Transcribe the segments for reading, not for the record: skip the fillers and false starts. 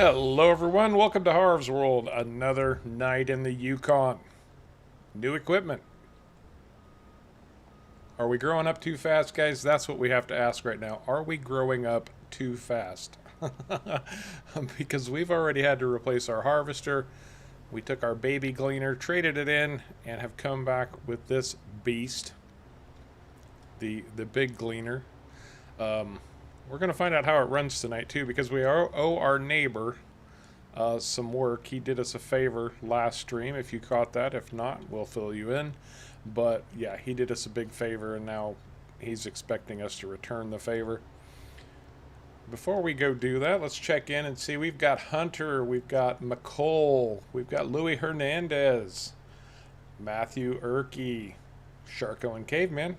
Hello, everyone. Welcome to Harv's World. Another night in the Yukon. New equipment. Are we growing up too fast, guys? That's what we have to ask right now. Are we growing up too fast? Because we've already had to replace our harvester. We took our baby gleaner, traded it in, and have come back with this beast, the big gleaner. We're going to find out how it runs tonight, too, because we owe our neighbor some work. He did us a favor last stream, if you caught that. If not, we'll fill you in. But yeah, he did us a big favor, and now he's expecting us to return the favor. Before we go do that, let's check in and see. We've got Hunter, we've got McCole, we've got Louis Hernandez, Matthew Erkey, Sharko and Caveman,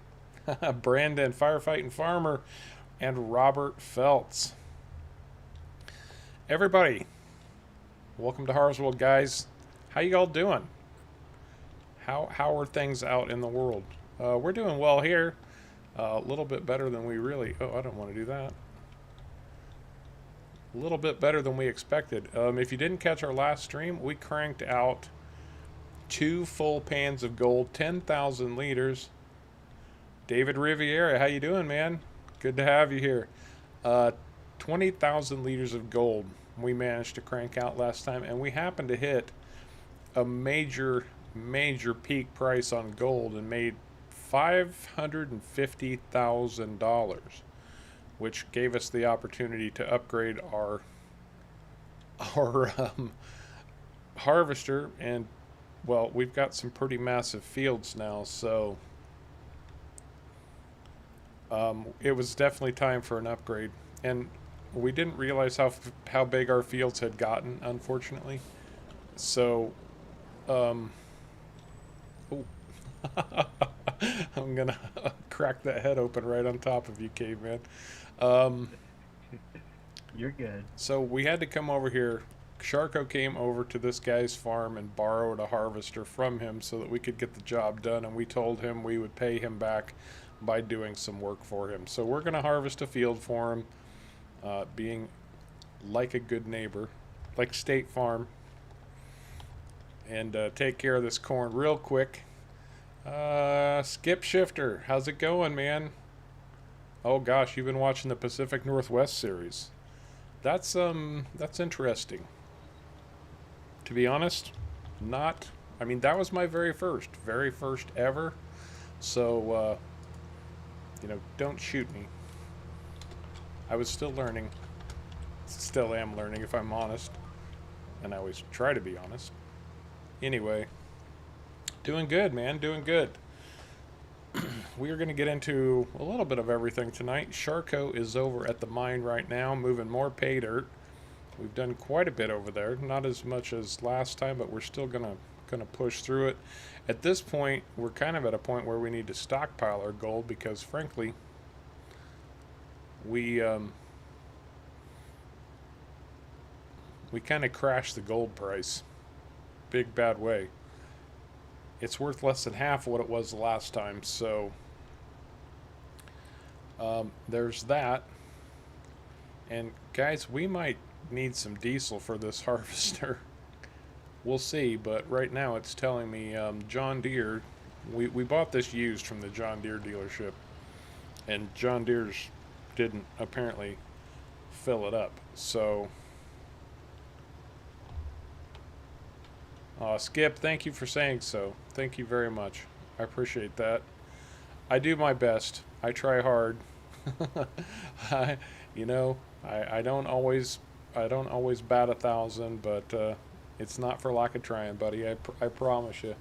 Brandon, Firefighting Farmer, and Robert Feltz. Everybody, welcome to Harv's World, guys. How you all doing? How are things out in the world? We're doing well here. A little bit better than we really... Oh, I don't want to do that. A little bit better than we expected. If you didn't catch our last stream, we cranked out 2 full pans of gold, 10,000 liters. David Riviera, how you doing, man? Good to have you here. 20,000 liters of gold we managed to crank out last time, and we happened to hit a major peak price on gold and made $550,000, which gave us the opportunity to upgrade our harvester. And well, we've got some pretty massive fields now, so it was definitely time for an upgrade. And we didn't realize how big our fields had gotten, unfortunately. So oh. I'm gonna crack that head open right on top of you, caveman. You're good. So we had to come over here. Sharko came over to this guy's farm and borrowed a harvester from him so that we could get the job done, and we told him we would pay him back by doing some work for him. So we're gonna harvest a field for him, being like a good neighbor, like State Farm, and take care of this corn real quick. Skip Shifter, how's it going, man? Oh gosh, you've been watching the Pacific Northwest series. That's interesting. To be honest, not. I mean, that was my very first ever. So, don't shoot me. I was still learning. Still am learning, if I'm honest. And I always try to be honest. Anyway, doing good, man. Doing good. We are going to get into a little bit of everything tonight. Sharko is over at the mine right now, moving more pay dirt. We've done quite a bit over there. Not as much as last time, but we're still gonna push through it. At this point, we're kind of at a point where we need to stockpile our gold because, frankly, we kind of crashed the gold price. Big bad way. It's worth less than half of what it was the last time, so there's that. And guys, we might need some diesel for this harvester. We'll see, but right now it's telling me John Deere, we bought this used from the John Deere dealership, and John Deere's didn't apparently fill it up, so Skip, thank you for saying so. Thank you very much. I appreciate that. I do my best. I try hard. I don't always bat 1,000, but it's not for lack of trying, buddy. I promise you.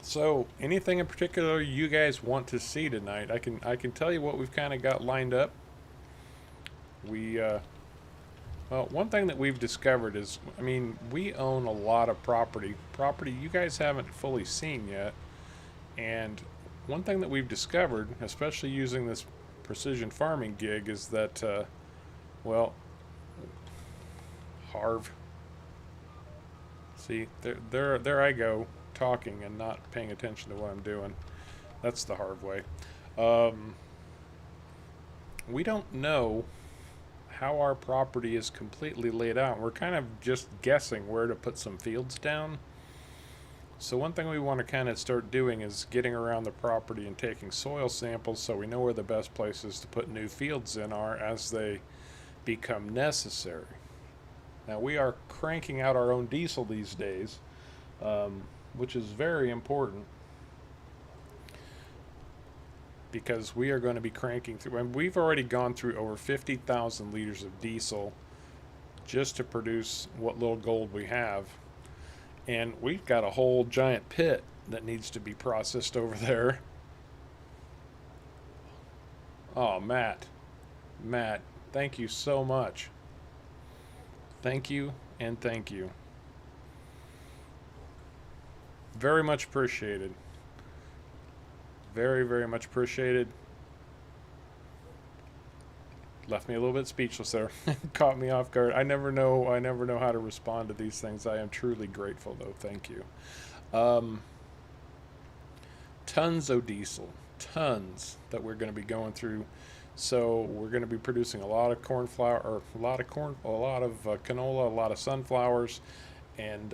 So, anything in particular you guys want to see tonight? I can tell you what we've kind of got lined up. Well, one thing that we've discovered is, I mean, we own a lot of property you guys haven't fully seen yet. And one thing that we've discovered, especially using this precision farming gig, is that, well, Harv. See, there I go, talking and not paying attention to what I'm doing. That's the Harv way. We don't know how our property is completely laid out. We're kind of just guessing where to put some fields down. So one thing we want to kind of start doing is getting around the property and taking soil samples so we know where the best places to put new fields in are as they become necessary. Now we are cranking out our own diesel these days, which is very important because we are going to be cranking through, and we've already gone through over 50,000 liters of diesel just to produce what little gold we have. And we've got a whole giant pit that needs to be processed over there. Oh, Matt, thank you so much. Thank you and thank you. Very much appreciated. Very, very much appreciated. Left me a little bit speechless there. Caught me off guard. I never know how to respond to these things. I am truly grateful though. Thank you. Tons of diesel, tons that we're going to be going through. So we're going to be producing a lot of corn flour, or a lot of canola, a lot of sunflowers, and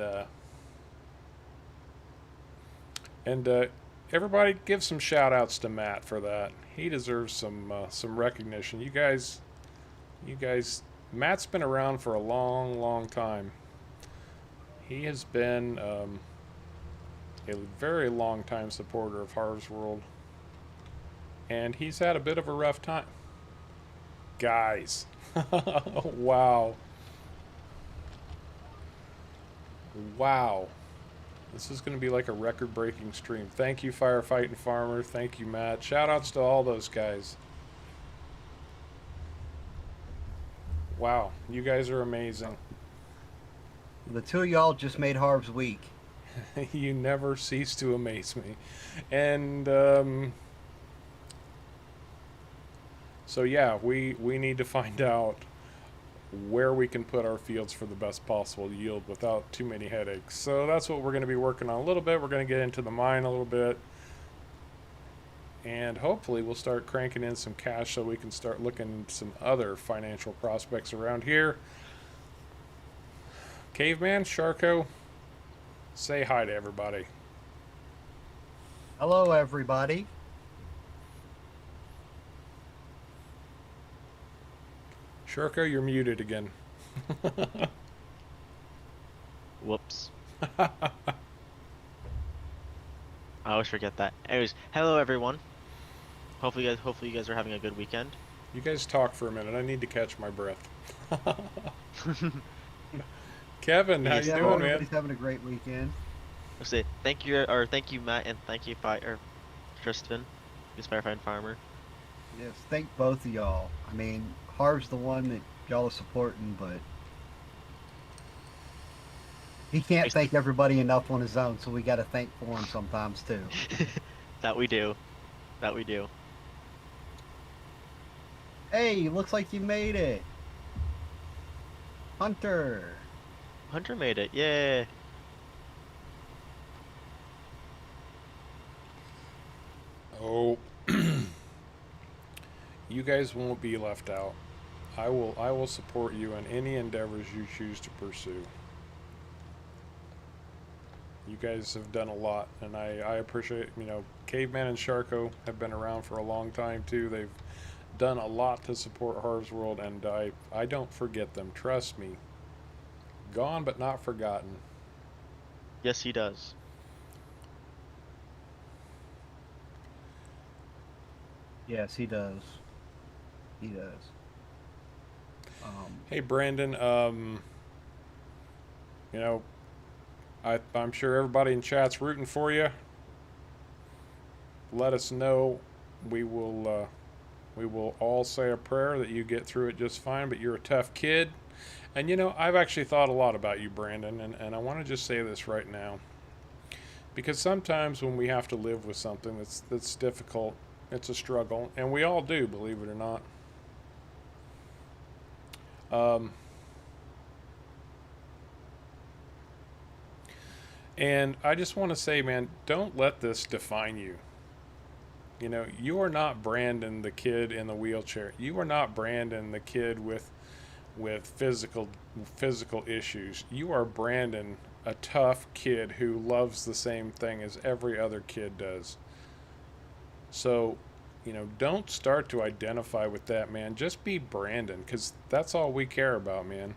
everybody give some shout outs to Matt for that. He deserves some recognition. You guys, Matt's been around for a long, long time. He has been a very long time supporter of Harv's World, and he's had a bit of a rough time. Guys, wow. This is going to be like a record-breaking stream. Thank you, Firefighting Farmer. Thank you, Matt. Shout-outs to all those guys. Wow, you guys are amazing. The two of y'all just made Harv's week. You never cease to amaze me. And so yeah, we need to find out where we can put our fields for the best possible yield without too many headaches. So that's what we're going to be working on a little bit. We're going to get into the mine a little bit, and hopefully we'll start cranking in some cash so we can start looking at some other financial prospects around here. Caveman, Sharko, say hi to everybody. Hello, everybody. Sharko, you're muted again. Whoops. I always forget that. Anyways, hello everyone. Hopefully you guys are having a good weekend. You guys talk for a minute. I need to catch my breath. Kevin, how you doing, man? Everybody's having a great weekend. Let's say thank you, Matt, and thank you, Tristan, who's Firefighting Farmer. Yes, thank both of y'all. I mean, Harv's the one that y'all are supporting, but he can't thank everybody enough on his own, so we got to thank for him sometimes too. That we do. Hey, looks like you made it. Hunter made it, yay. Oh, you guys won't be left out. I will support you in any endeavors you choose to pursue. You guys have done a lot, and I appreciate, Caveman and Sharko have been around for a long time too. They've done a lot to support Harv's World, and I don't forget them. Trust me. Gone but not forgotten. Yes, he does. Yes, he does. Hey, Brandon, I'm sure everybody in chat's rooting for you. Let us know. We will all say a prayer that you get through it just fine, but you're a tough kid. And I've actually thought a lot about you, Brandon, and I want to just say this right now. Because sometimes when we have to live with something that's difficult, it's a struggle, and we all do, believe it or not. And I just want to say, man, don't let this define you. You are not Brandon, the kid in the wheelchair. You are not Brandon, the kid with with physical issues. You are Brandon, a tough kid who loves the same thing as every other kid does. So, don't start to identify with that, man. Just be Brandon, because that's all we care about, man.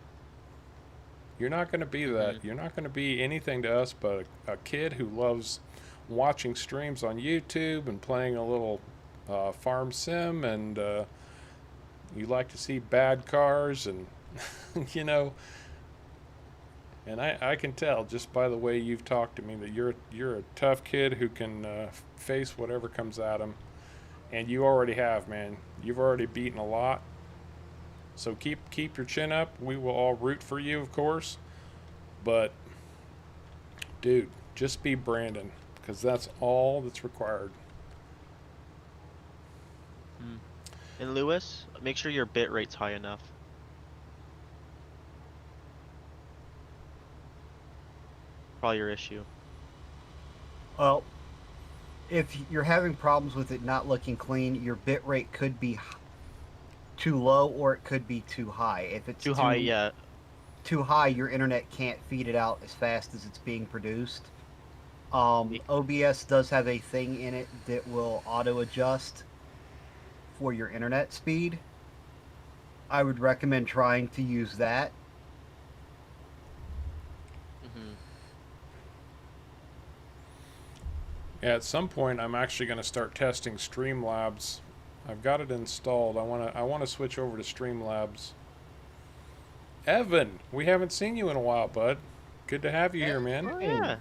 You're not going to be that. Mhm. You're not going to be anything to us but a kid who loves watching streams on YouTube and playing a little farm sim, and you like to see bad cars, and you know. And I can tell just by the way you've talked to me that you're a tough kid who can face whatever comes at him, and you already have, man. You've already beaten a lot. So keep your chin up. We will all root for you, of course. But dude, just be Brandon, because that's all that's required. Mm. And Lewis, make sure your bit rate's high enough. Probably your issue. Well, if you're having problems with it not looking clean, your bit rate could be too low or it could be too high. If it's Too high, yeah. too high, your internet can't feed it out as fast as it's being produced. OBS does have a thing in it that will auto adjust for your internet speed. I would recommend trying to use that. Hmm. Yeah, at some point I'm actually going to start testing Streamlabs. I've got it installed. I want to switch over to Streamlabs. Evan, we haven't seen you in a while, bud. Good to have you here, man. Oh yeah.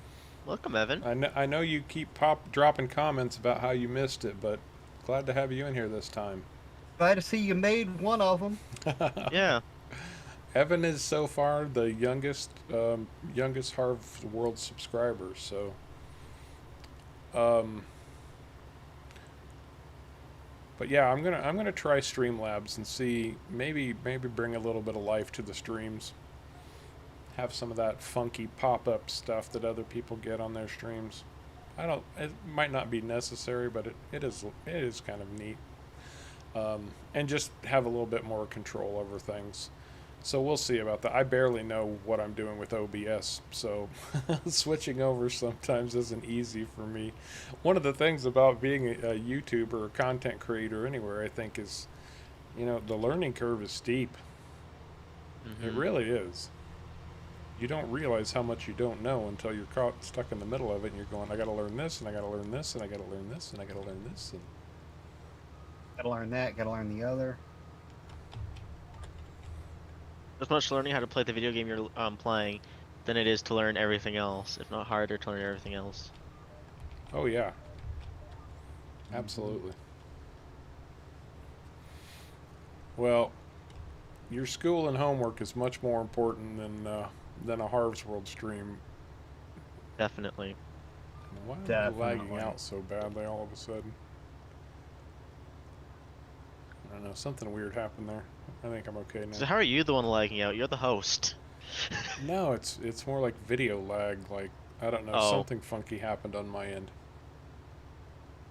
Welcome, Evan. I know you keep dropping comments about how you missed it, but glad to have you in here this time. Glad to see you made one of them. Yeah. Evan is so far the youngest Harv World subscriber. So, um, but yeah, I'm gonna try Streamlabs and see maybe bring a little bit of life to the streams. Have some of that funky pop-up stuff that other people get on their streams. It might not be necessary, but it is kind of neat. And just have a little bit more control over things. So we'll see about that. I barely know what I'm doing with OBS, so switching over sometimes isn't easy for me. One of the things about being a YouTuber or content creator anywhere, I think, is, the learning curve is steep. It really is. You don't realize how much you don't know until you're stuck in the middle of it, and you're going, I got to learn this, and I got to learn this, and I got to learn this, and I got to learn this, and Gotta learn that, gotta learn the other. As much learning how to play the video game you're playing than it is to learn everything else, if not harder to learn everything else. oh yeah, absolutely. Well, your school and homework is much more important than a Harv's World stream. Definitely. Why am I Definitely. lagging out so badly all of a sudden? I don't know. Something weird happened there. I think I'm okay So now. how are you the one lagging out? You're the host. No, it's more like video lag. Like, I don't know. Oh. Something funky happened on my end.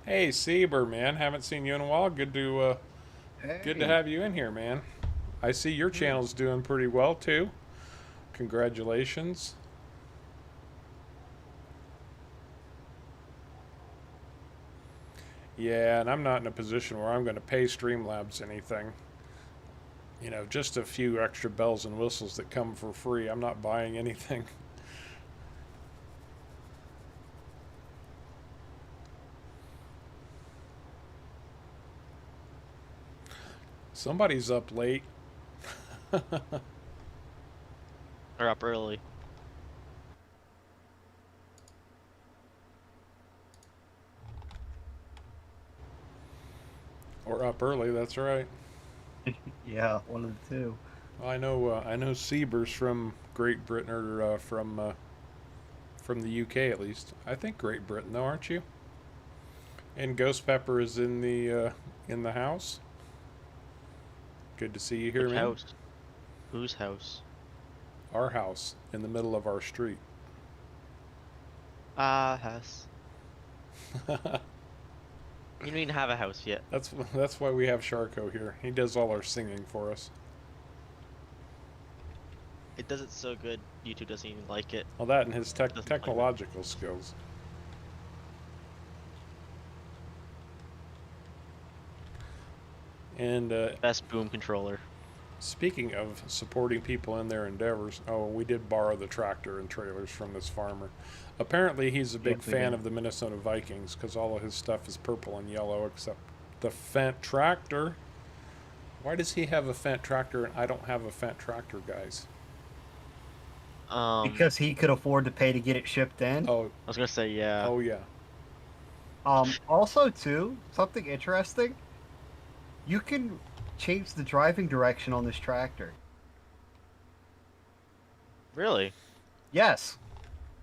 Hey, Sieber, man. Haven't seen you in a while. Good to Hey. have you in here, man. I see your channel's doing pretty well too. Congratulations. Yeah, and I'm not in a position where I'm going to pay Streamlabs anything. Just a few extra bells and whistles that come for free. I'm not buying anything. Somebody's up late. Or up early. Or up early, that's right. Yeah, one of the two. Well, I know Sieber's from Great Britain, or from the UK at least. I think Great Britain though, aren't you? And Ghost Pepper is in the house. Good to see you here, Which man. house? Whose house? Our house in the middle of our street. House. You don't even have a house yet. That's why we have Sharko here. He does all our singing for us. it does it so good. YouTube doesn't even like it. Well, that and his Doesn't play it. technological skills. And Best boom controller. speaking of supporting people in their endeavors, oh, we did borrow the tractor and trailers from this farmer. Apparently, he's a big Yes, we fan did. of the Minnesota Vikings because all of his stuff is purple and yellow except the Fendt tractor. Why does he have a Fendt tractor and I don't have a Fendt tractor, guys? Because he could afford to pay to get it shipped in. Oh, I was gonna say yeah. oh yeah. Also, too, something interesting. You can change the driving direction on this tractor. Really Yes.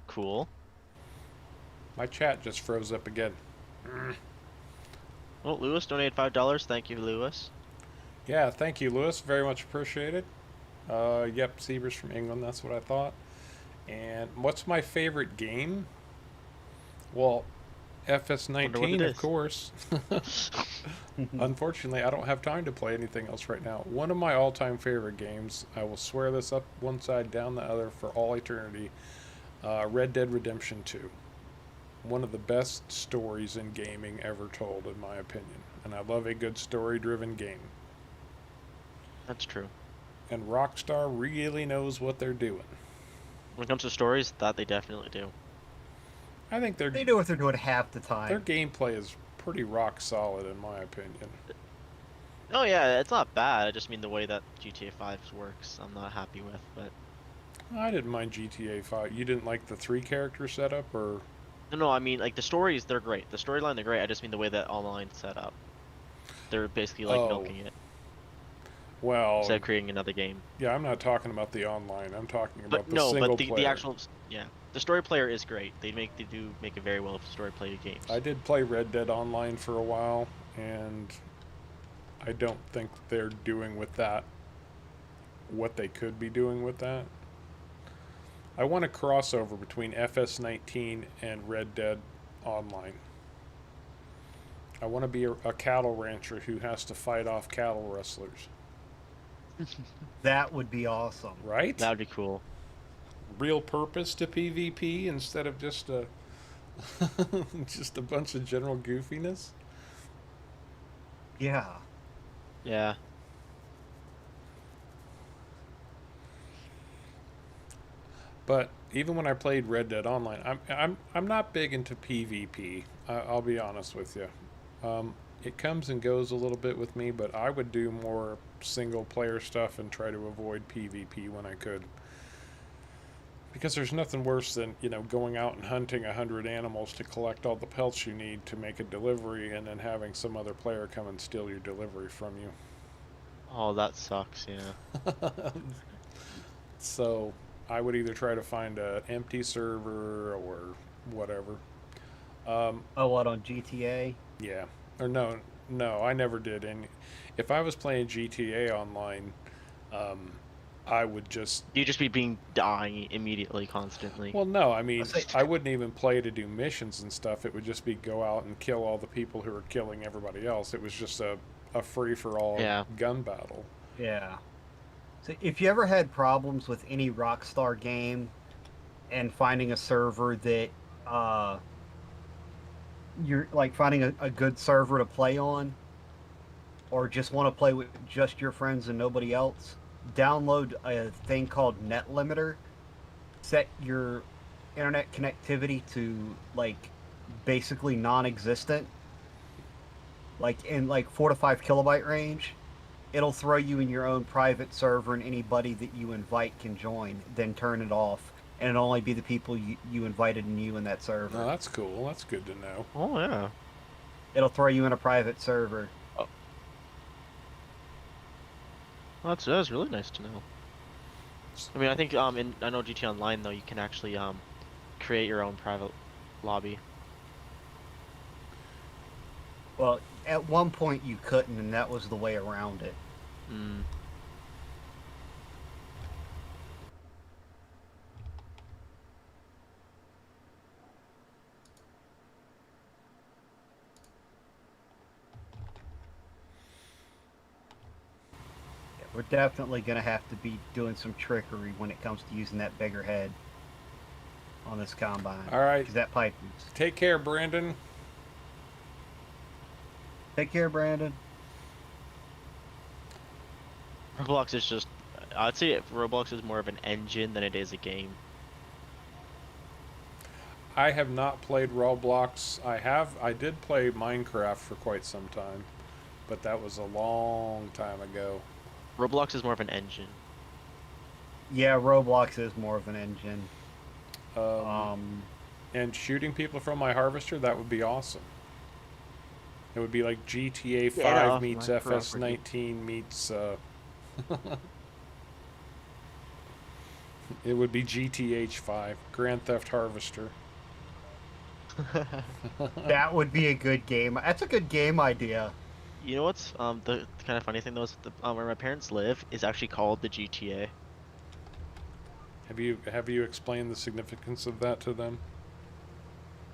cool. My chat just froze up again. Well, Lewis donated $5. Thank you, Lewis. Yeah, thank you, Lewis. Very much appreciated. Yep, Seaver's from England. That's what I thought. And what's my favorite game? Well, Wonder what FS19, it of is. course. Unfortunately, I don't have time to play anything else right now. One of my all-time favorite games, I will swear this up one side, down the other for all eternity, Red Dead Redemption 2. One of the best stories in gaming ever told, in my opinion. And I love a good story-driven game. That's true. And Rockstar really knows what they're doing. When it comes to stories, that they definitely do. I think They know what they're doing half the time. their gameplay is pretty rock solid, in my opinion. Oh yeah, it's not bad. I just mean the way that GTA 5 works, I'm not happy with. But I didn't mind GTA 5. You didn't like the 3 character setup, or no, I mean like the stories, they're great. The storyline, they're great. I just mean the way that online's set up. They're basically like Oh. milking it well, instead of creating another game. yeah, I'm not talking about the online. I'm talking about But the no, single but player. the actual the story player is great. They do make it very well for story player games. I did play Red Dead Online for a while, and I don't think they're doing with that what they could be doing with that. I want a crossover between FS19 and Red Dead Online. I want to be a cattle rancher who has to fight off cattle rustlers. That would be awesome. Right? That would be cool. Real purpose to PvP instead of just a just a bunch of general goofiness. Yeah. Yeah. But even when I played Red Dead Online, I'm not big into PvP. I'll be honest with you. It comes and goes a little bit with me, but I would do more single player stuff and try to avoid PvP when I could. Because there's nothing worse than, going out and hunting 100 animals to collect all the pelts you need to make a delivery and then having some other player come and steal your delivery from you. Oh, that sucks. Yeah. So I would either try to find an empty server or whatever. Oh, what, on GTA? Yeah. Or no, I never did any. If I was playing GTA Online, I would just. You'd just be dying immediately, constantly. Well, no, I mean, Let's say- I wouldn't even play to do missions and stuff. It would just be go out and kill all the people who are killing everybody else. It was just a free for all gun battle. Yeah. So if you ever had problems with any Rockstar game and finding a server that you're like finding a good server to play on, or just want to play with just your friends and nobody else, download a thing called Net Limiter. Set your internet connectivity to like basically non-existent, like in like 4 to 5 kilobyte range. It'll throw you in your own private server, and anybody that you invite can join. Then turn it off, and it'll only be the people you invited and you in that server. Oh, that's cool. That's good to know. Oh yeah. It'll throw you in a private server. Well, that's really nice to know. I mean, I think I know GT Online though, you can actually create your own private lobby. Well, at one point you couldn't, and that was the way around it. Mm. We're definitely going to have to be doing some trickery when it comes to using that bigger head on this combine. All right. Because that pipe is. Take care, Brandon. Take care, Brandon. Roblox is just, I'd say Roblox is more of an engine than it is a game. I have not played Roblox. I did play Minecraft for quite some time, but that was a long time ago. Roblox is more of an engine. Yeah, Roblox is more of an engine. And shooting people from my harvester, that would be awesome. It would be like GTA 5 meets FS19 meets it would be GTH 5, Grand Theft Harvester. That would be a good game. That's a good game idea. You know what's the kind of funny thing though is where my parents live is actually called the GTA. Have you explained the significance of that to them?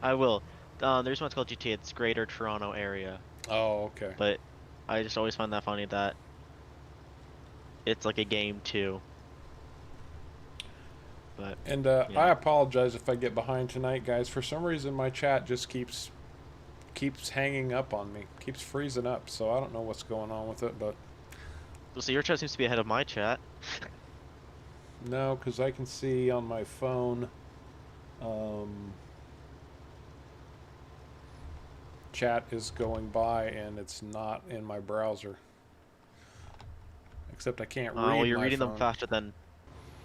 I will. The reason why it's called GTA, it's Greater Toronto Area. Oh, okay. But I just always find that funny that it's like a game too. But And yeah. I apologize if I get behind tonight, guys. For some reason, my chat just keeps hanging up on me, keeps freezing up. So I don't know what's going on with it, but So your chat seems to be ahead of my chat. no, because I can see on my phone. Chat is going by and it's not in my browser. Except I can't read. Well, you're my reading phone. them faster than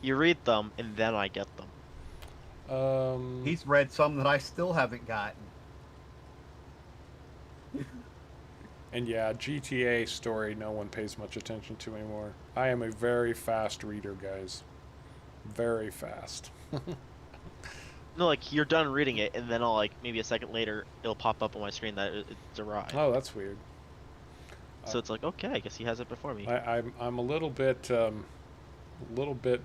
you read them, and then I get them. He's read some that I still haven't gotten. And yeah, GTA story no one pays much attention to anymore. I am a very fast reader, guys. Very fast. No, like you're done reading it, and then I'll like maybe a second later it'll pop up on my screen that it's arrived. Oh, that's weird. So it's like, okay, I guess he has it before me. I'm a little bit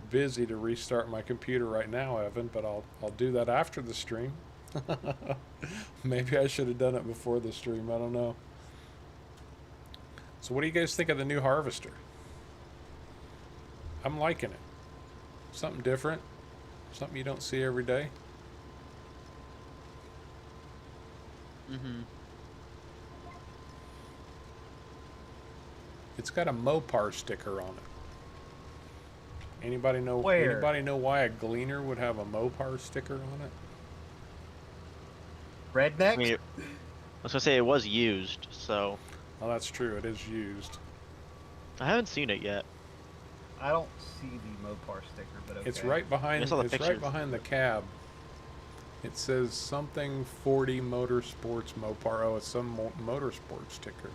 busy to restart my computer right now, Evan, but I'll do that after the stream. Maybe I should have done it before the stream. I don't know. So what do you guys think of the new harvester? I'm liking it. Something different. Something you don't see every day. Mm-hmm. It's got a Mopar sticker on it. Anybody know? Where? Anybody know why a Gleaner would have a Mopar sticker on it? Redneck? I mean, I was gonna say it was used, so Oh, that's true. It is used. I haven't seen it yet. I don't see the Mopar sticker, but okay. It's right behind. I saw the It's right pictures. behind the cab. It says something 40 Motorsports Mopar. Oh, it's some motorsport sticker.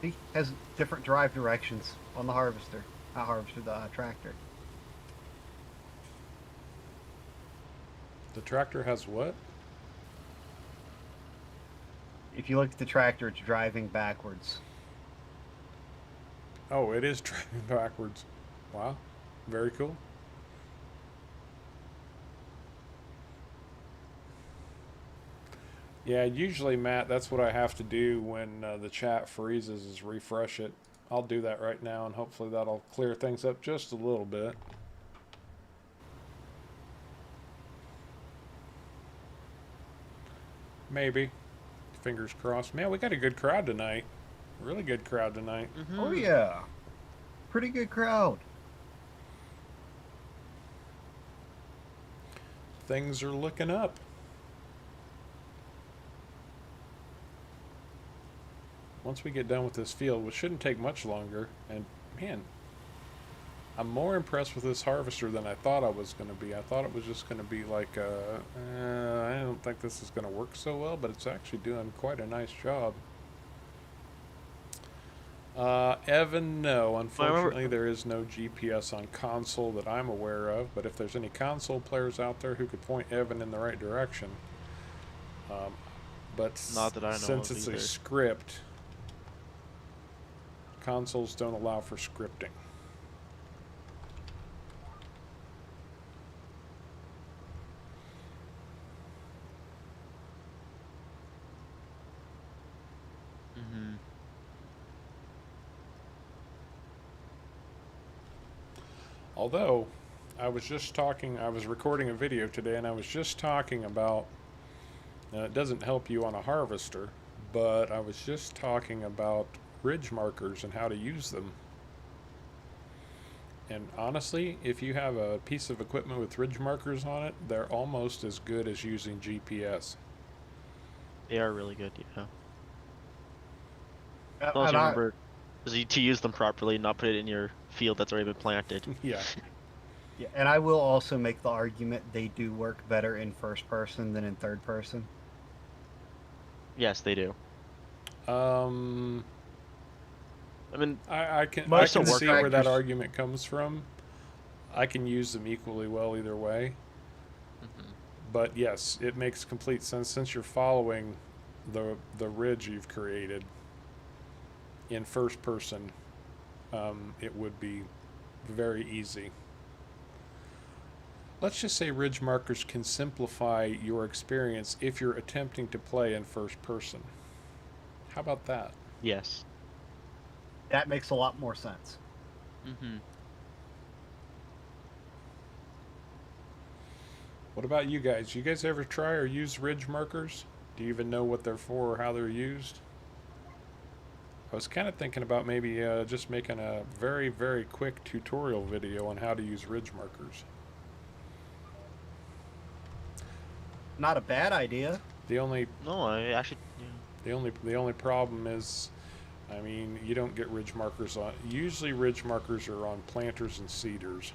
He has different drive directions on the harvester. Not harvester, the tractor. The tractor has what? If you look at the tractor, it's driving backwards. Oh, it is driving backwards. Wow, very cool. Yeah, usually, Matt, that's what I have to do when the chat freezes is refresh it. I'll do that right now, and hopefully that'll clear things up just a little bit. Maybe. Fingers crossed. Man, we got a good crowd tonight. Really good crowd tonight. Mm-hmm. Oh yeah, pretty good crowd. Things are looking up. Once we get done with this field, which shouldn't take much longer, and man, I'm more impressed with this harvester than I thought I was going to be. I thought it was just going to be like, I don't think this is going to work so well, but it's actually doing quite a nice job. Evan, no. Unfortunately, there is no GPS on console that I'm aware of, but if there's any console players out there who could point Evan in the right direction. But Not that I know since of it's either. a script, consoles don't allow for scripting. Mm-hmm. Although, I was recording a video today and I was just talking about, it doesn't help you on a harvester, but I was just talking about ridge markers and how to use them. And honestly, if you have a piece of equipment with ridge markers on it, they're almost as good as using GPS. They are really good, yeah. As Uh, long as And you I, remember to use them properly, not put it in your field that's already been planted. Yeah. yeah, and I will also make the argument they do work better in first person than in third person. Yes, they do. Um, I mean, I can they I Most still can work see where that distractors, argument comes from. I can use them equally well either way. hmm But yes, it makes complete sense since you're following the ridge you've created in first person. It would be very easy. Let's just say ridge markers can simplify your experience if you're attempting to play in first person. How about that? yes. that makes a lot more sense. hmm What about you guys? You guys ever try or use ridge markers? Do you even know what they're for or how they're used? I was kind of thinking about maybe just making a very, very quick tutorial video on how to use ridge markers. Not a bad idea. The only No, I actually, yeah. the only problem is, I mean, you don't get ridge markers on. Usually, ridge markers are on planters and seeders.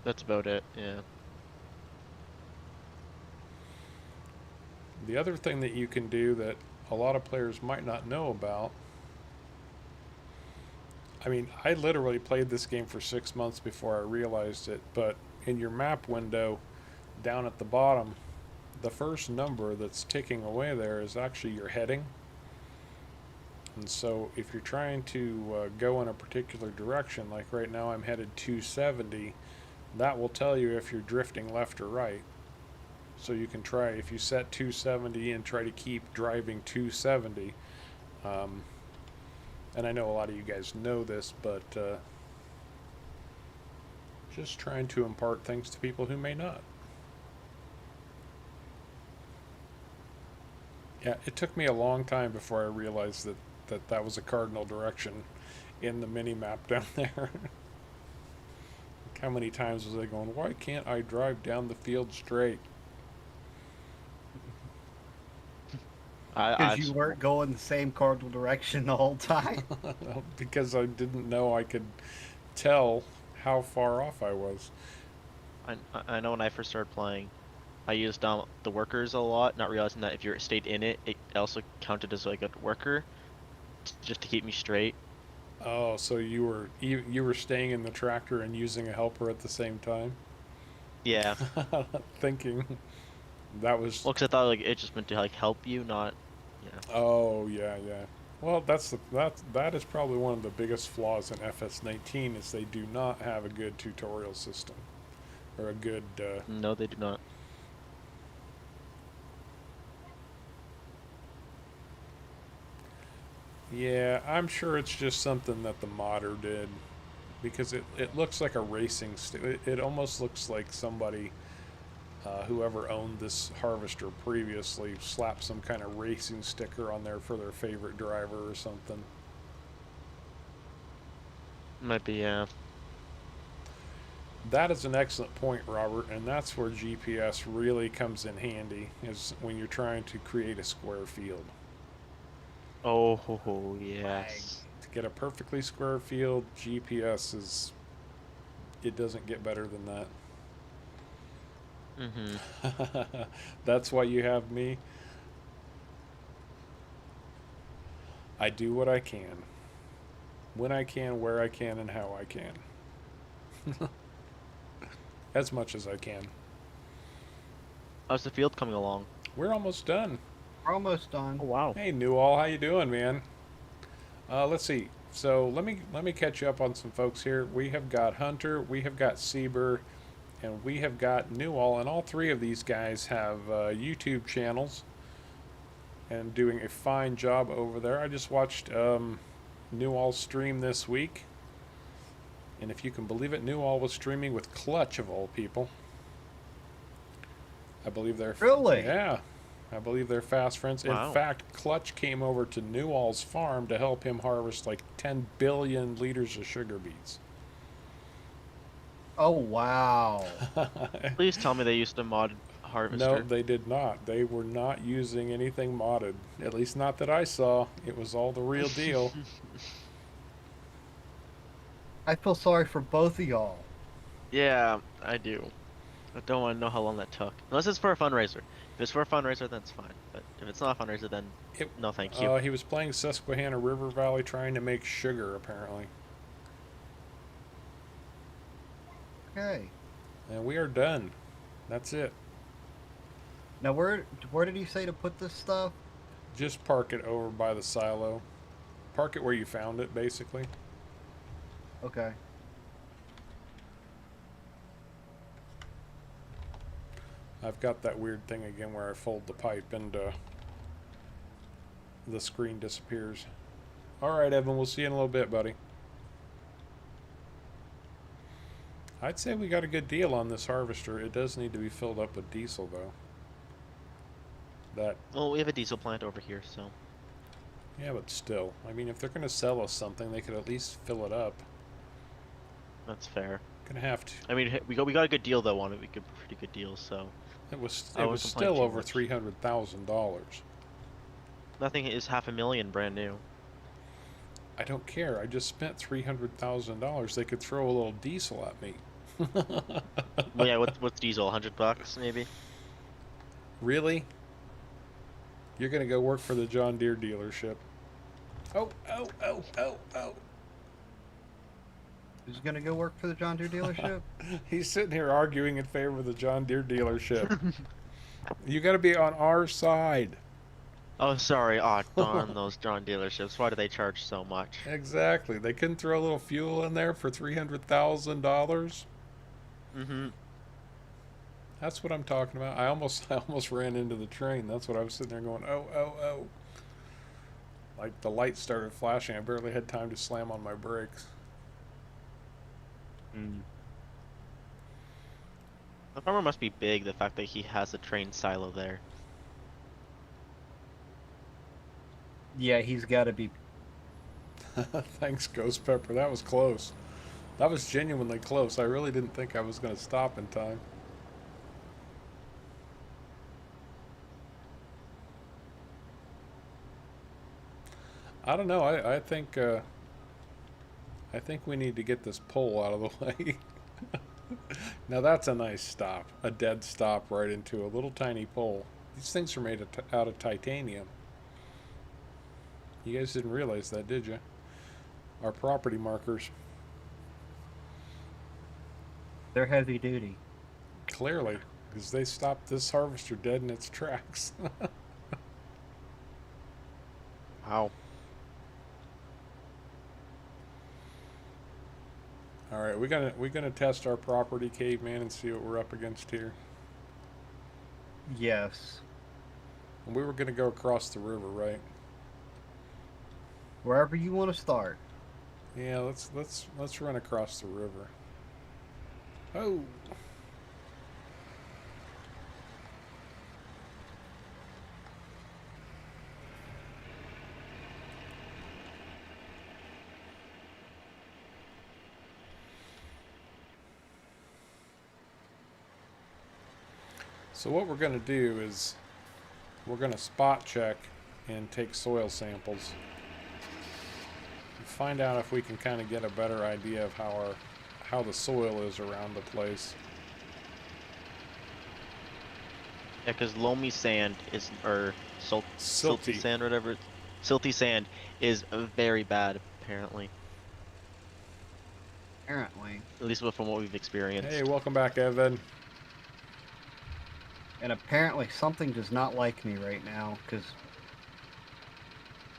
That's about it. Yeah. The other thing that you can do that a lot of players might not know about. I mean, I literally played this game for 6 months before I realized it. But in your map window, down at the bottom, the first number that's ticking away there is actually your heading. And so if you're trying to go in a particular direction, like right now I'm headed 270, that will tell you if you're drifting left or right. So you can try, if you set 270 and try to keep driving 270. Um, and I know a lot of you guys know this, but just trying to impart things to people who may not. Yeah, it took me a long time before I realized that was a cardinal direction in the mini map down there. How many times was I going, why can't I drive down the field straight? I Because you weren't going the same cardinal direction the whole time. Because I didn't know I could tell how far off I was. I know when I first started playing, I used the workers a lot, not realizing that if you stayed in it, it also counted as like a worker, just to keep me straight. Oh, so you were staying in the tractor and using a helper at the same time? Yeah. Thinking that was. Well, 'cause I thought like it just meant to like help you, not. Yeah. Oh yeah, yeah. Well, that is probably one of the biggest flaws in FS19 is they do not have a good tutorial system or a good. No, they do not. Yeah, I'm sure it's just something that the modder did because it looks like a racing. It almost looks like somebody. Whoever owned this harvester previously slapped some kind of racing sticker on there for their favorite driver or something. Might be, yeah. That is an excellent point, Robert, and that's where GPS really comes in handy, is when you're trying to create a square field. Oh, yes. To get a perfectly square field, it doesn't get better than that. Mm-hmm. That's why you have me. I do what I can. When I can, where I can, and how I can. As much as I can. How's the field coming along? We're almost done. We're almost done. Oh, wow. Hey, Newall, how you doing, man? Let's see. So let me catch you up on some folks here. We have got Hunter, we have got Sieber, and we have got Newall, and all three of these guys have YouTube channels. and doing a fine job over there. I just watched Newall's stream this week. And if you can believe it, Newall was streaming with Clutch of all people. I believe they're Really? Yeah, I believe they're fast friends. Wow. In fact, Clutch came over to Newall's farm to help him harvest like 10 billion liters of sugar beets. Oh wow. Please tell me they used a mod harvester. No, they did not. They were not using anything modded. At least not that I saw. It was all the real deal. I feel sorry for both of y'all. Yeah, I do. I don't want to know how long that took. Unless it's for a fundraiser. If it's for a fundraiser, then it's fine. But if it's not a fundraiser, then no thank you. He was playing Susquehanna River Valley trying to make sugar, apparently. Okay. And we are done. That's it. Now where did he say to put this stuff? Just park it over by the silo. Park it where you found it, basically. Okay. I've got that weird thing again where I fold the pipe and the screen disappears. Alright, Evan, we'll see you in a little bit, buddy. I'd say we got a good deal on this harvester. It does need to be filled up with diesel, though. Well, we have a diesel plant over here, so. Yeah, but still. I mean, if they're going to sell us something, they could at least fill it up. That's fair. Gonna have to. I mean, we got a good deal though on it. We got a pretty good deal, so. It was I wouldn't complain still too over much. $300,000. Nothing is $500,000 brand new. I don't care. I just spent $300,000. They could throw a little diesel at me. Well, yeah, what's diesel? $100 maybe. Really? You're gonna go work for the John Deere dealership? Oh! Who's gonna go work for the John Deere dealership? He's sitting here arguing in favor of the John Deere dealership. You got to be on our side. Oh, sorry. Oh, darn those John dealerships. Why do they charge so much? Exactly. They couldn't throw a little fuel in there for $300,000. Mm-hmm. That's what I'm talking about. I almost ran into the train. That's what I was sitting there going, oh. Like the lights started flashing. I barely had time to slam on my brakes. The farmer must be big, the fact that he has a train silo there. Yeah, he's got to be. Thanks, Ghost Pepper. That was close. That was genuinely close. I really didn't think I was going to stop in time. I don't know. I think we need to get this pole out of the way. Now that's a nice stop. A dead stop right into a little tiny pole. These things are made out of titanium. You guys didn't realize that, did you? Our property markers. They're heavy duty. Clearly, because they stopped this harvester dead in its tracks. Wow. All right, we're gonna test our property, caveman, and see what we're up against here. Yes. And we were gonna go across the river, right? Wherever you want to start. Yeah, let's run across the river. Oh. So what we're going to do is we're going to spot check and take soil samples and find out if we can kind of get a better idea of how the soil is around the place. Yeah, because loamy sand is, or silty Silty. sand, or whatever. Silty sand is very bad, apparently. Apparently. At least from what we've experienced. Hey, welcome back, Evan. And apparently something does not like me right now, because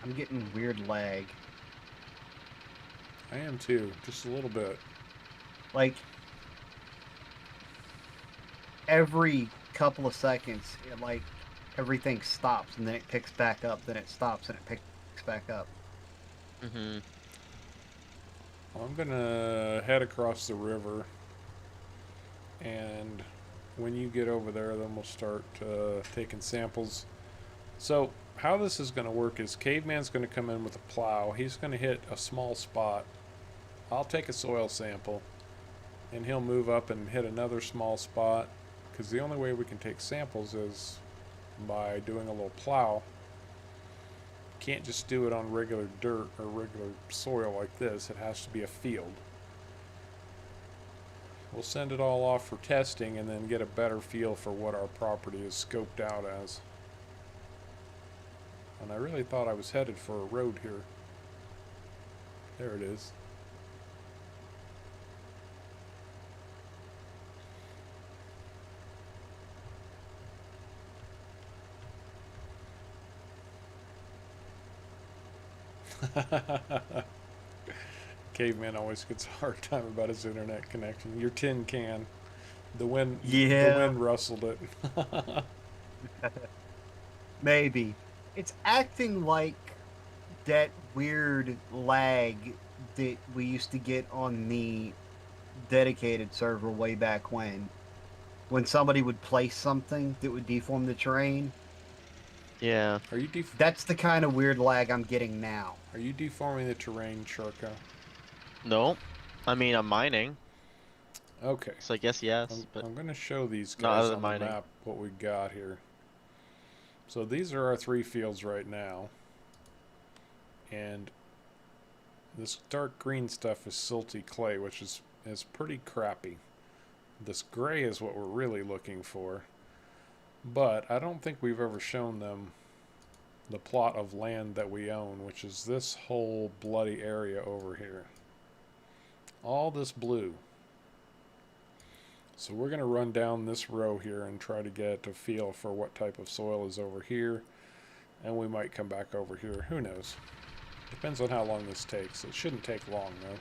I'm getting weird lag. I am too, just a little bit. Like, every couple of seconds, everything stops and then it picks back up, then it stops and it picks back up. Mm-hmm. I'm gonna head across the river, and when you get over there, then we'll start taking samples. So how this is going to work is Caveman's going to come in with a plow. He's going to hit a small spot. I'll take a soil sample, and he'll move up and hit another small spot, because the only way we can take samples is by doing a little plow. Can't just do it on regular dirt or regular soil like this. It has to be a field. We'll send it all off for testing and then get a better feel for what our property is scoped out as. And I really thought I was headed for a road here. There it is. Caveman always gets a hard time about his internet connection. Your tin can. The wind rustled it. Maybe. It's acting like that weird lag that we used to get on the dedicated server way back when somebody would place something that would deform the terrain. Yeah. Are you That's the kind of weird lag I'm getting now. Are you deforming the terrain, Sharko? No. I mean, I'm mining. Okay. So I guess yes, but I'm going to show these not guys other on than the mining. map what we got here. So these are our 3 fields right now. And this dark green stuff is silty clay, which is pretty crappy. This gray is what we're really looking for. But I don't think we've ever shown them the plot of land that we own, which is this whole bloody area over here. All this blue. So we're going to run down this row here and try to get a feel for what type of soil is over here. And we might come back over here. Who knows? Depends on how long this takes. It shouldn't take long, though.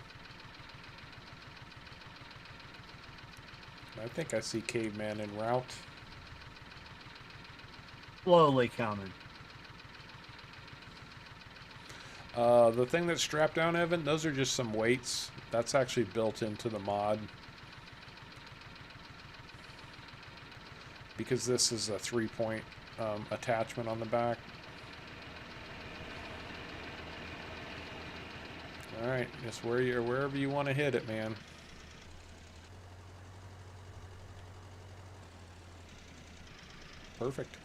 I think I see Caveman en route. Slowly coming. The thing that's strapped down, Evan, those are just some weights. That's actually built into the mod. Because this is a 3-point attachment on the back. Alright, just wherever you want to hit it, man. Perfect.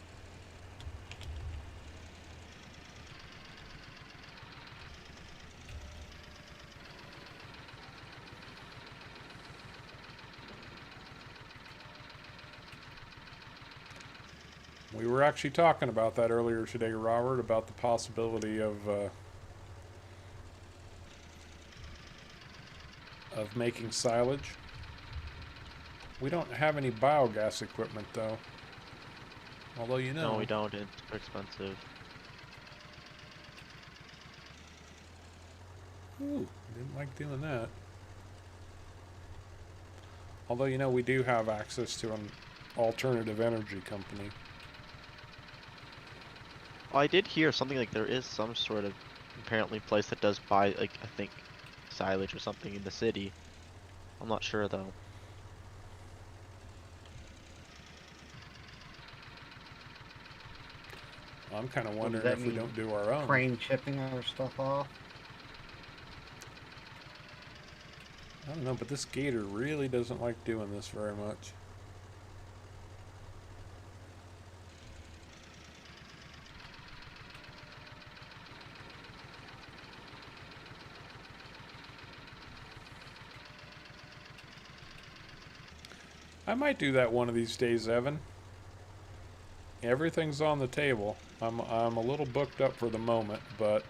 We were actually talking about that earlier today, Robert, about the possibility of making silage. We don't have any biogas equipment, though. Although, you know... No, we don't. It's too expensive. Ooh, didn't like doing that. Although, you know, we do have access to an alternative energy company. I did hear something like there is some sort of apparently place that does buy, like, I think silage or something in the city. I'm not sure though. I'm kind of Does wondering that if we mean don't do our own. Crane chipping our stuff off? I don't know, but this gator really doesn't like doing this very much. I might do that one of these days, Evan. Everything's on the table. I'm a little booked up for the moment, but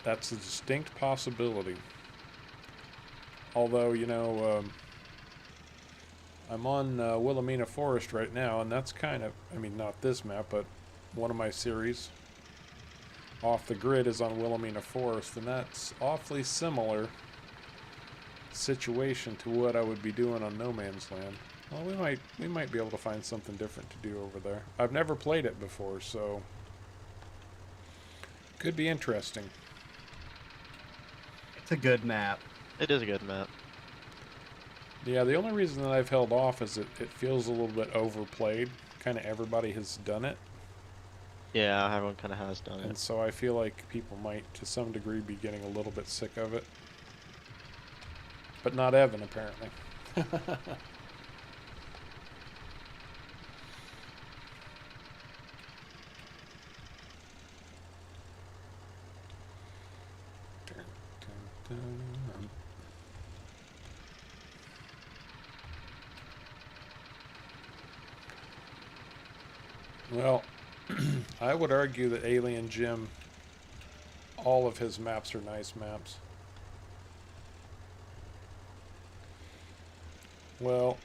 that's a distinct possibility. Although, you know, I'm on Wilhelmina Forest right now, and that's kind of, I mean, not this map, but one of my series off the grid is on Wilhelmina Forest, and that's awfully similar situation to what I would be doing on No Man's Land. Well, we might be able to find something different to do over there. I've never played it before, so could be interesting. It's a good map. It is a good map. Yeah, the only reason that I've held off is it feels a little bit overplayed. Kind of everybody has done it, Yeah, everyone kind of has done and it. so I feel like people might, to some degree, be getting a little bit sick of it. But not Evan, apparently. Dun, dun, dun. Well, I would argue that Alien Jim, all of his maps are nice maps. Well,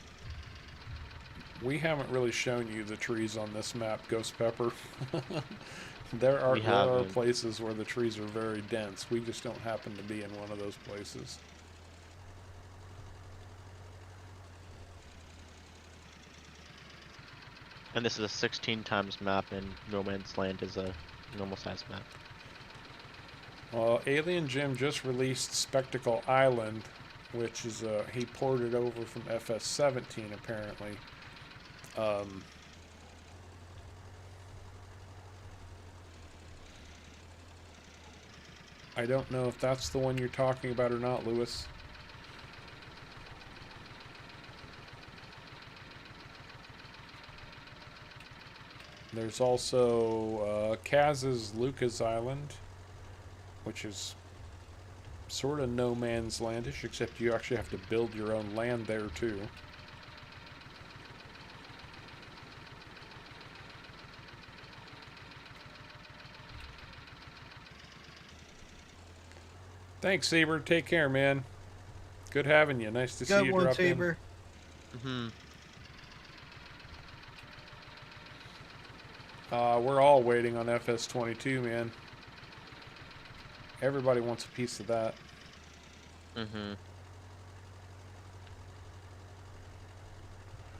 we haven't really shown you the trees on this map, Ghost Pepper. We There are haven't. places where the trees are very dense. We just don't happen to be in one of those places. And this is a 16 times map, and No Man's Land is a normal size map. Well, Alien Jim just released Spectacle Island, which is he ported over from FS17 apparently. Um, I don't know if that's the one you're talking about or not, Lewis. There's also Kaz's Lucas Island, which is sort of no man's landish, except you actually have to build your own land there too. Thanks, Saber. Take care, man. Good having you. Nice to see Good you one, drop in. Saber. Hmm. We're all waiting on FS22, man. Everybody wants a piece of that. Mm-hmm.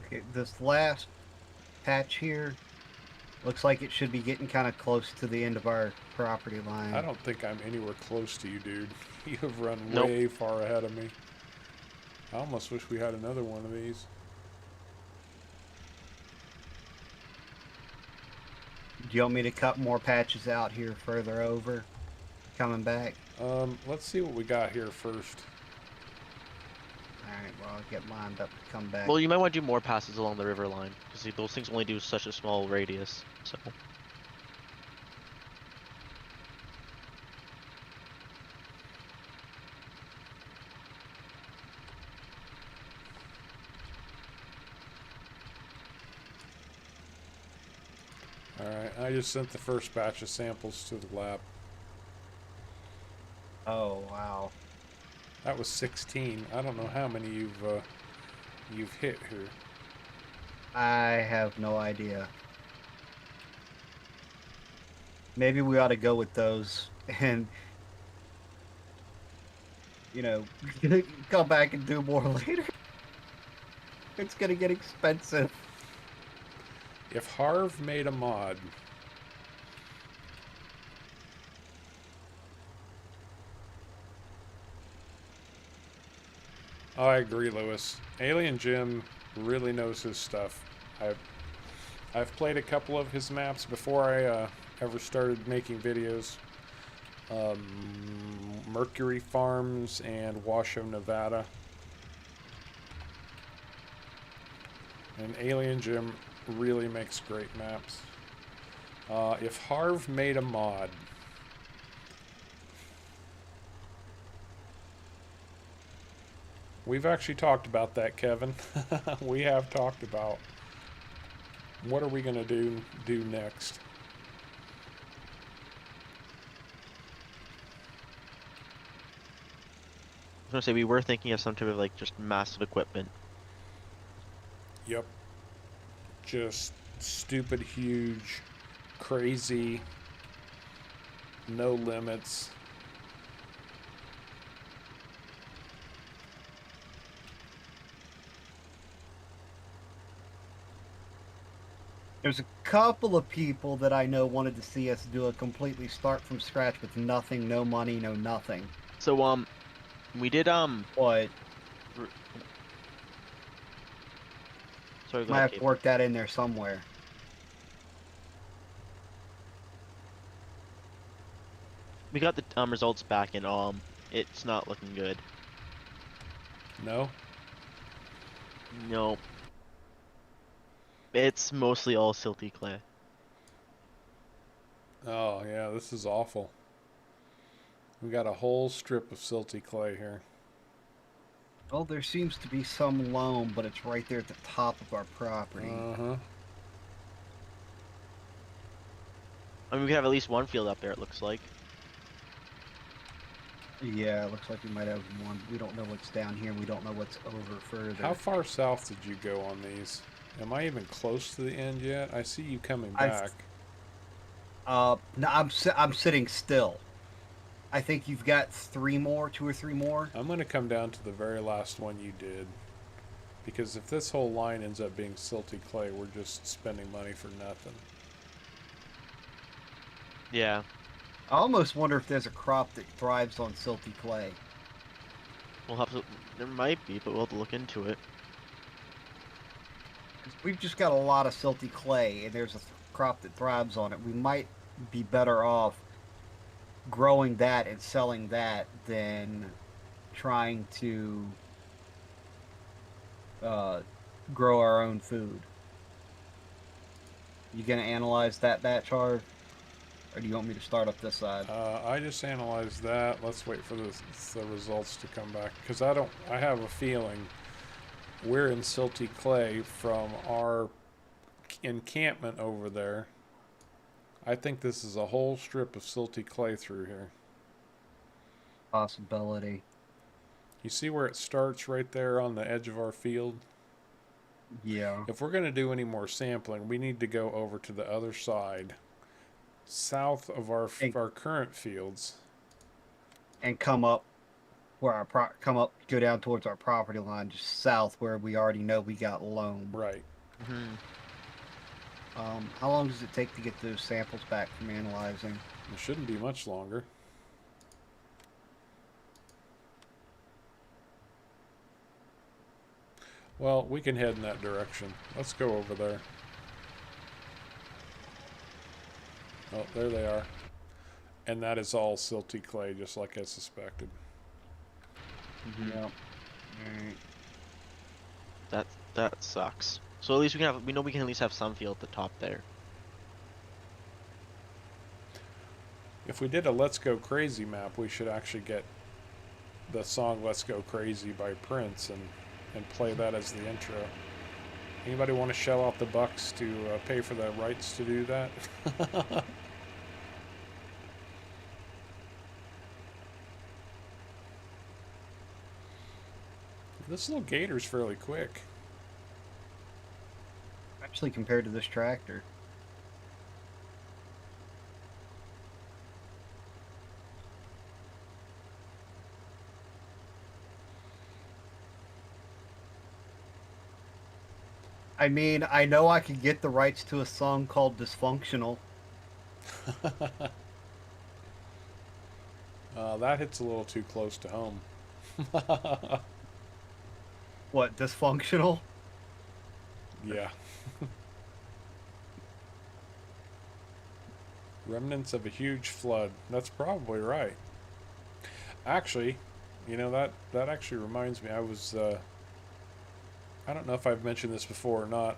Okay, this last patch here looks like it should be getting kind of close to the end of our property line. I don't think I'm anywhere close to you, dude. You have run Nope. way far ahead of me. I almost wish we had another one of these. Do you want me to cut more patches out here further over? Coming back? Let's see what we got here first. Alright, well, I'll get lined up to come back. Well, you might want to do more passes along the river line, because those things only do such a small radius. So. Alright, I just sent the first batch of samples to the lab. Oh, wow. That was 16. I don't know how many you've hit here. I have no idea. Maybe we ought to go with those and, you know, come back and do more later. It's gonna get expensive. If Harv made a mod, I agree, Lewis. Alien Jim really knows his stuff. I've played a couple of his maps before I ever started making videos. Mercury Farms and Washoe, Nevada. And Alien Jim really makes great maps. If Harv made a mod, we've actually talked about that, Kevin. We have talked about what are we gonna do next. I was gonna say we were thinking of some type of like just massive equipment. Yep. Just stupid, huge, crazy, no limits. There's a couple of people that I know wanted to see us do a completely start from scratch with nothing, no money, no nothing. So we did But r- sorry, go might ahead, have to Cape. work that in there somewhere. We got the results back and it's not looking good. No? No, it's mostly all silty clay. Oh, yeah, this is awful. We got a whole strip of silty clay here. Oh, there seems to be some loam, but it's right there at the top of our property. Uh-huh. I mean, we have at least one field up there. It looks like. Yeah, it looks like we might have one. We don't know what's down here. We don't know what's over further. How far south did you go on these? Am I even close to the end yet? I see you coming I've back. No, I'm sitting still. I think you've got two or three more. I'm going to come down to the very last one you did. Because if this whole line ends up being silty clay, we're just spending money for nothing. Yeah. I almost wonder if there's a crop that thrives on silty clay. We'll have to. There might be, but we'll have to look into it. 'Cause we've just got a lot of silty clay, and there's a crop that thrives on it. We might be better off growing that and selling that than trying to uh, grow our own food. You gonna analyze that batch, Harv? Or do you want me to start up this side? I just analyzed that. Let's wait for the results to come back. Because I have a feeling we're in silty clay from our encampment over there. I think this is a whole strip of silty clay through here. Possibility. You see where it starts right there on the edge of our field? Yeah. If we're going to do any more sampling, we need to go over to the other side, south of our current fields. And come up where go down towards our property line, just south where we already know we got loam. Right. Hmm. How long does it take to get those samples back from analyzing? It shouldn't be much longer. Well, we can head in that direction. Let's go over there. Oh, there they are. And that is all silty clay, just like I suspected. Hmm. Yeah. That sucks. So at least we know we can at least have some field at the top there. If we did a Let's Go Crazy map, we should actually get the song Let's Go Crazy by Prince and play that as the intro. Anybody want to shell out the bucks to pay for the rights to do that? This little gator's fairly quick. Actually, compared to this tractor. I mean, I know I could get the rights to a song called Dysfunctional. That hits a little too close to home. What, Dysfunctional? Yeah. Remnants of a huge flood. That's probably right. Actually, you know, that actually reminds me. I don't know if I've mentioned this before or not.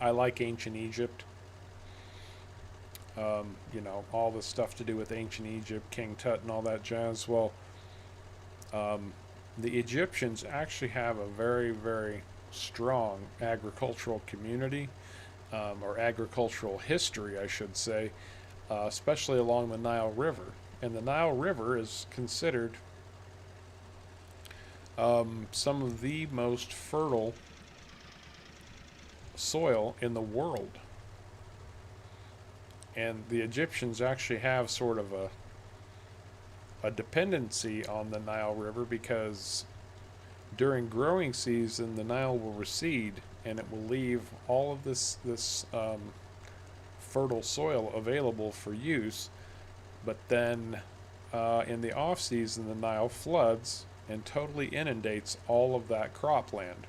I like ancient Egypt. You know, all the stuff to do with ancient Egypt, King Tut, and all that jazz. Well, the Egyptians actually have a very, very strong agricultural community, or agricultural history, I should say, especially along the Nile River. And the Nile River is considered some of the most fertile soil in the world. And the Egyptians actually have sort of a dependency on the Nile River because During growing season, the Nile will recede, and it will leave all of this fertile soil available for use. But then, in the off season, the Nile floods and totally inundates all of that cropland.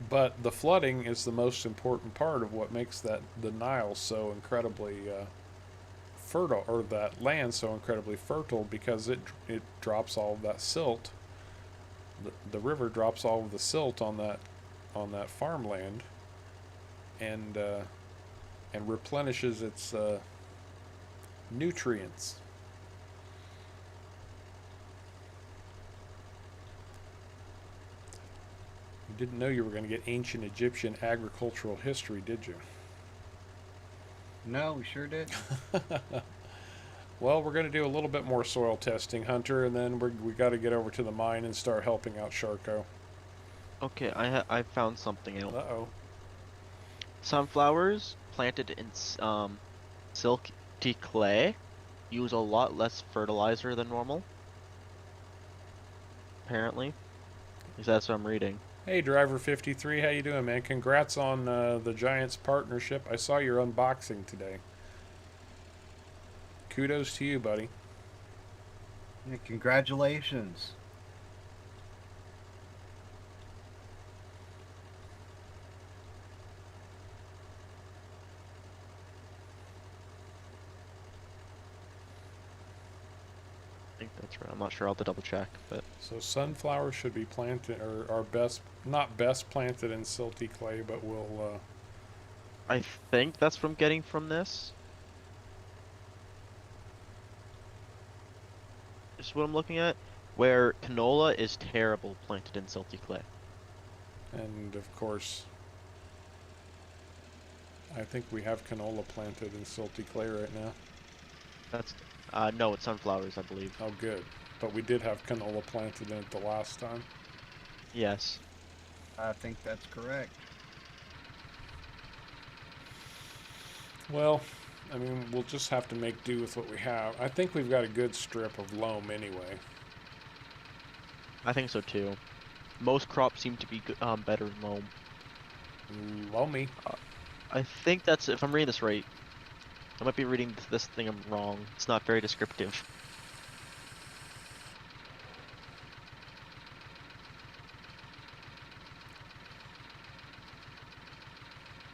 But the flooding is the most important part of what makes the Nile so incredibly fertile, or that land so incredibly fertile, because it drops all of that silt. The river drops all of the silt on that farmland, and replenishes its nutrients. You didn't know you were going to get ancient Egyptian agricultural history, did you? No, we sure did. Well, we're going to do a little bit more soil testing, Hunter, and then we got to get over to the mine and start helping out Sharko. Okay, I found something else. Uh-oh. Sunflowers planted in silty clay use a lot less fertilizer than normal. Apparently, at least that's what I'm reading. Hey, Driver 53, how you doing, man? Congrats on the Giants partnership. I saw your unboxing today. Kudos to you, buddy. Yeah, congratulations. I think that's right. I'm not sure. I'll have to double check, but So sunflowers should be planted, or are best, not best planted in silty clay, but will, I think that's what I'm getting from this. This is what I'm looking at. Where canola is terrible planted in silty clay. and of course, I think we have canola planted in silty clay right now. That's no, it's sunflowers, I believe. Oh, good. But we did have canola planted in it the last time. Yes. I think that's correct. Well, I mean, we'll just have to make do with what we have. I think we've got a good strip of loam anyway. I think so too. Most crops seem to be better in loam. Loamy. I think that's, if I'm reading this right. I might be reading this thing wrong. It's not very descriptive.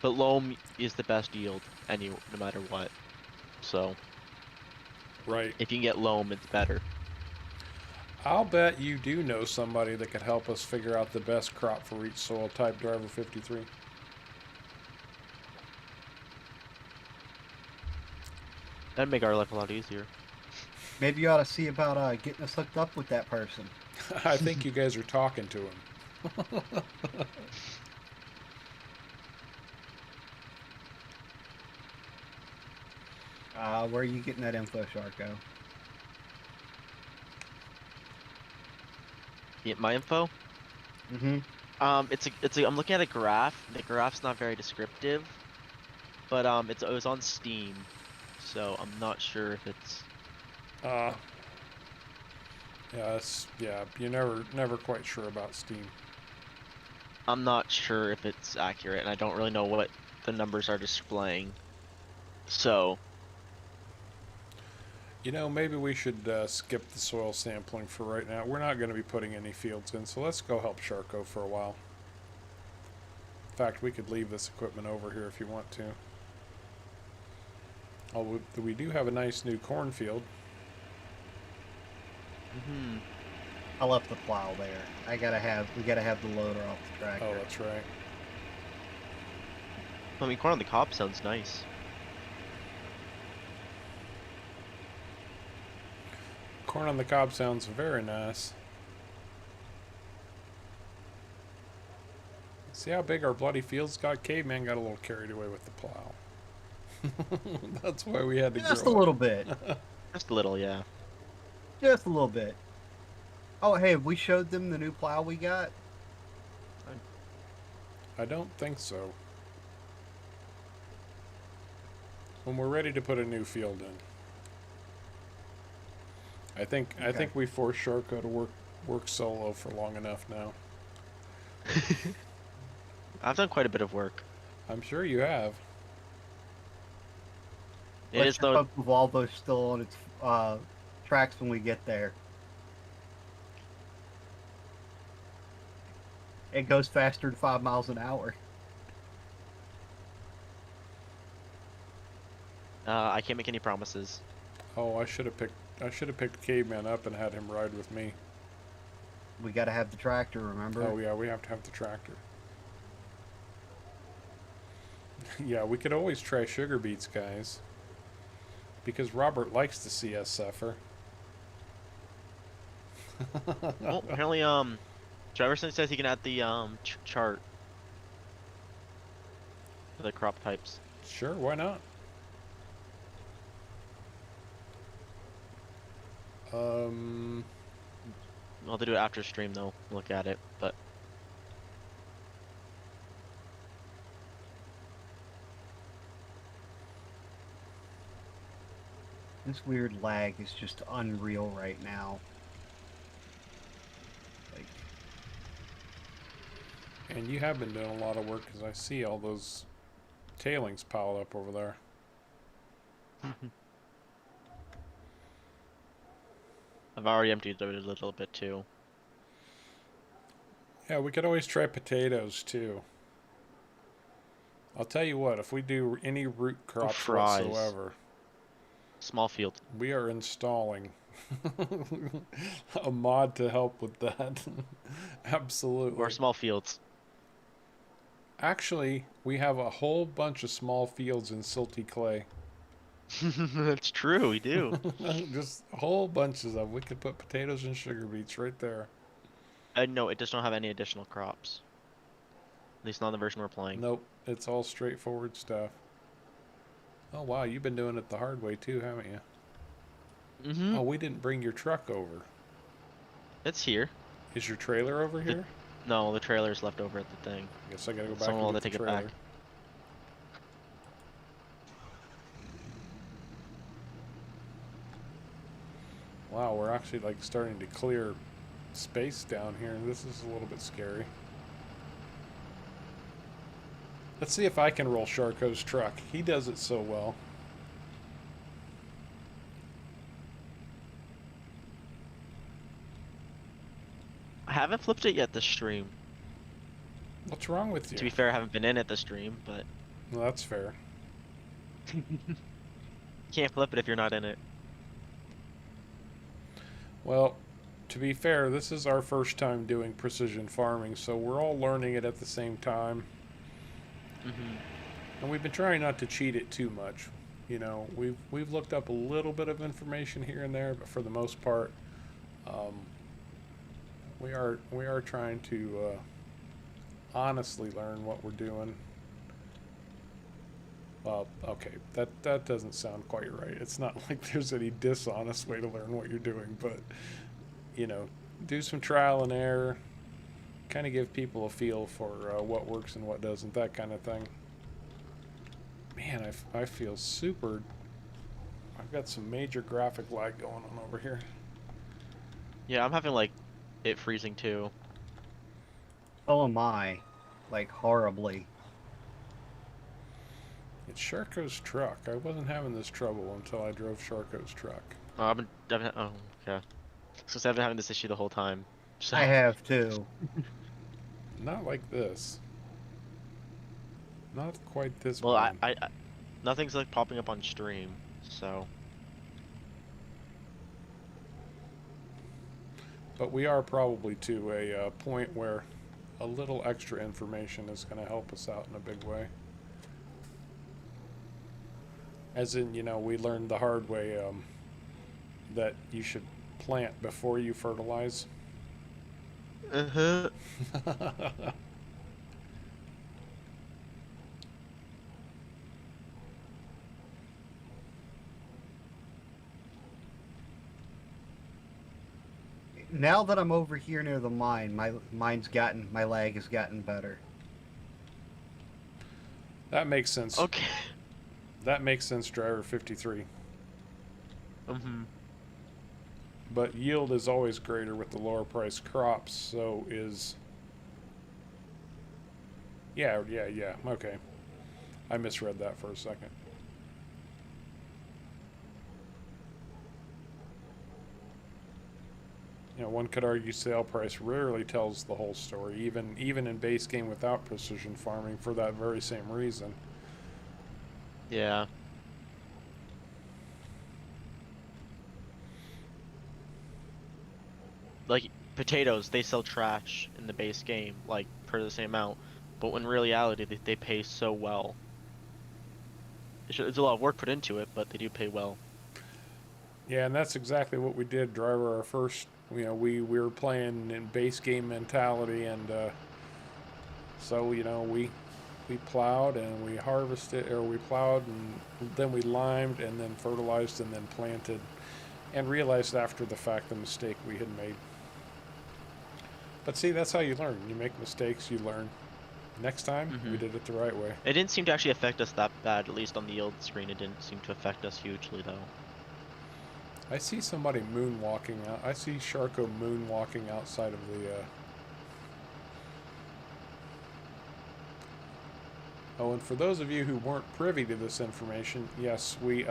But loam is the best yield, no matter what. So Right. if you can get loam, it's better. I'll bet you do know somebody that could help us figure out the best crop for each soil type, Driver 53. That'd make our life a lot easier. Maybe you ought to see about getting us hooked up with that person. I think you guys are talking to him. Where are you getting that info, Sharko? My info? Mm-hmm. I'm looking at a graph. The graph's not very descriptive, but it was on Steam, so I'm not sure if it's. Yeah, you're never quite sure about Steam. I'm not sure if it's accurate, and I don't really know what the numbers are displaying. So. You know, maybe we should skip the soil sampling for right now. We're not going to be putting any fields in, so let's go help Sharko for a while. In fact, we could leave this equipment over here if you want to. Oh, we do have a nice new cornfield. Mm-hmm. I left the plow there. We gotta have the loader off the tractor. Oh, that's right. I mean, corn on the cob sounds nice. Corn on the cob sounds very nice. See how big our bloody fields got? Caveman got a little carried away with the plow. That's why we had to Just grow a little bit. Just a little, yeah. Just a little bit. Oh, hey, have we showed them the new plow we got? I don't think so. When we're ready to put a new field in. I think we forced Sharko to work solo for long enough now. I've done quite a bit of work. I'm sure you have. It Let is your though. Pokemon Volvo still on its tracks when we get there. It goes faster than 5 miles an hour. I can't make any promises. Oh, I should have picked Caveman up and had him ride with me. We got to have the tractor, remember? Oh yeah, we have to have the tractor. Yeah, we could always try sugar beets, guys. Because Robert likes to see us suffer. Well, apparently, Jefferson says he can add the chart for the crop types. Sure, why not? I'll have to do it after stream though. Look at it, but This weird lag is just unreal right now. Like, and you have been doing a lot of work because I see all those tailings piled up over there. I've already emptied it a little bit too. Yeah, we could always try potatoes too. I'll tell you what, if we do any root crops fries. whatsoever, Small field. we are installing a mod to help with that. Absolutely. Or small fields. Actually, we have a whole bunch of small fields in silty clay. That's true, we do. Just whole bunches of them. We could put potatoes and sugar beets right there. No, it does not have any additional crops. At least not in the version we're playing. Nope, it's all straightforward stuff. Oh wow, you've been doing it the hard way too, haven't you? Mm-hmm. Oh, we didn't bring your truck over. It's here. Is your trailer over here? No, the trailer's left over at the thing. I guess I gotta go back Someone will and get take the it trailer. back. Wow, we're actually like starting to clear space down here. This is a little bit scary. Let's see if I can roll Sharko's truck. He does it so well. I haven't flipped it yet this stream. What's wrong with you? To be fair, I haven't been in it this stream, but Well, that's fair. can't flip it if you're not in it. Well, to be fair, this is our first time doing precision farming, so we're all learning it at the same time. Mm-hmm. And we've been trying not to cheat it too much. You know, we've looked up a little bit of information here and there, but for the most part, we are trying to honestly learn what we're doing. Well, okay, that doesn't sound quite right. It's not like there's any dishonest way to learn what you're doing, but you know, do some trial and error, kind of give people a feel for what works and what doesn't, that kind of thing. Man, I feel super. I've got some major graphic lag going on over here. Yeah, I'm having like it freezing too. so am I. Like, horribly. It's Sharko's truck. I wasn't having this trouble until I drove Sharko's truck. Oh, oh, okay. Since I've been having this issue the whole time. So I have too. Not like this. Not quite this well, bad. I nothing's like popping up on stream, so But we are probably to a point where a little extra information is going to help us out in a big way. As in, you know, we learned the hard way that you should plant before you fertilize. uh-huh. Now that I'm over here near the mine, my lag has gotten better. That makes sense. Okay. That makes sense, driver 53. Mm-hmm. But yield is always greater with the lower price crops, so is... Yeah, okay. I misread that for a second. You know, one could argue sale price rarely tells the whole story, even in base game without precision farming, for that very same reason. Yeah. Like potatoes, they sell trash in the base game, like for the same amount, but in reality, they pay so well. It's a lot of work put into it, but they do pay well. Yeah, and that's exactly what we did. Driver, our first, you know, we were playing in base game mentality, and so you know we plowed and we harvested, or we plowed and then we limed and then fertilized and then planted, and realized after the fact the mistake we had made. But see, that's how you learn. You make mistakes, you learn. Next time, we Hmm. did it the right way. It didn't seem to actually affect us that bad, at least on the yield screen. It didn't seem to affect us hugely, though. I see somebody moonwalking out. I see Sharko moonwalking outside of the. Oh, and for those of you who weren't privy to this information, yes, we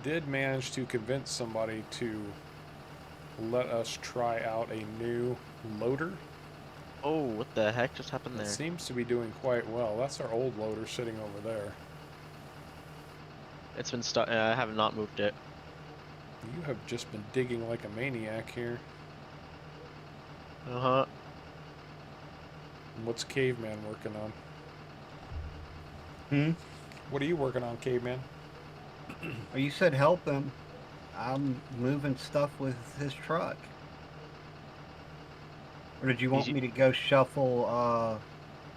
did manage to convince somebody to let us try out a new loader. Oh, what the heck just happened It there? seems to be doing quite well. That's our old loader sitting over there. It's been stuck. I have not moved it. You have just been digging like a maniac here. Uh-huh. What's Caveman working on? Hmm? What are you working on, Caveman? Oh, you said help him. I'm moving stuff with his truck. Or did you want He's, me to go shuffle,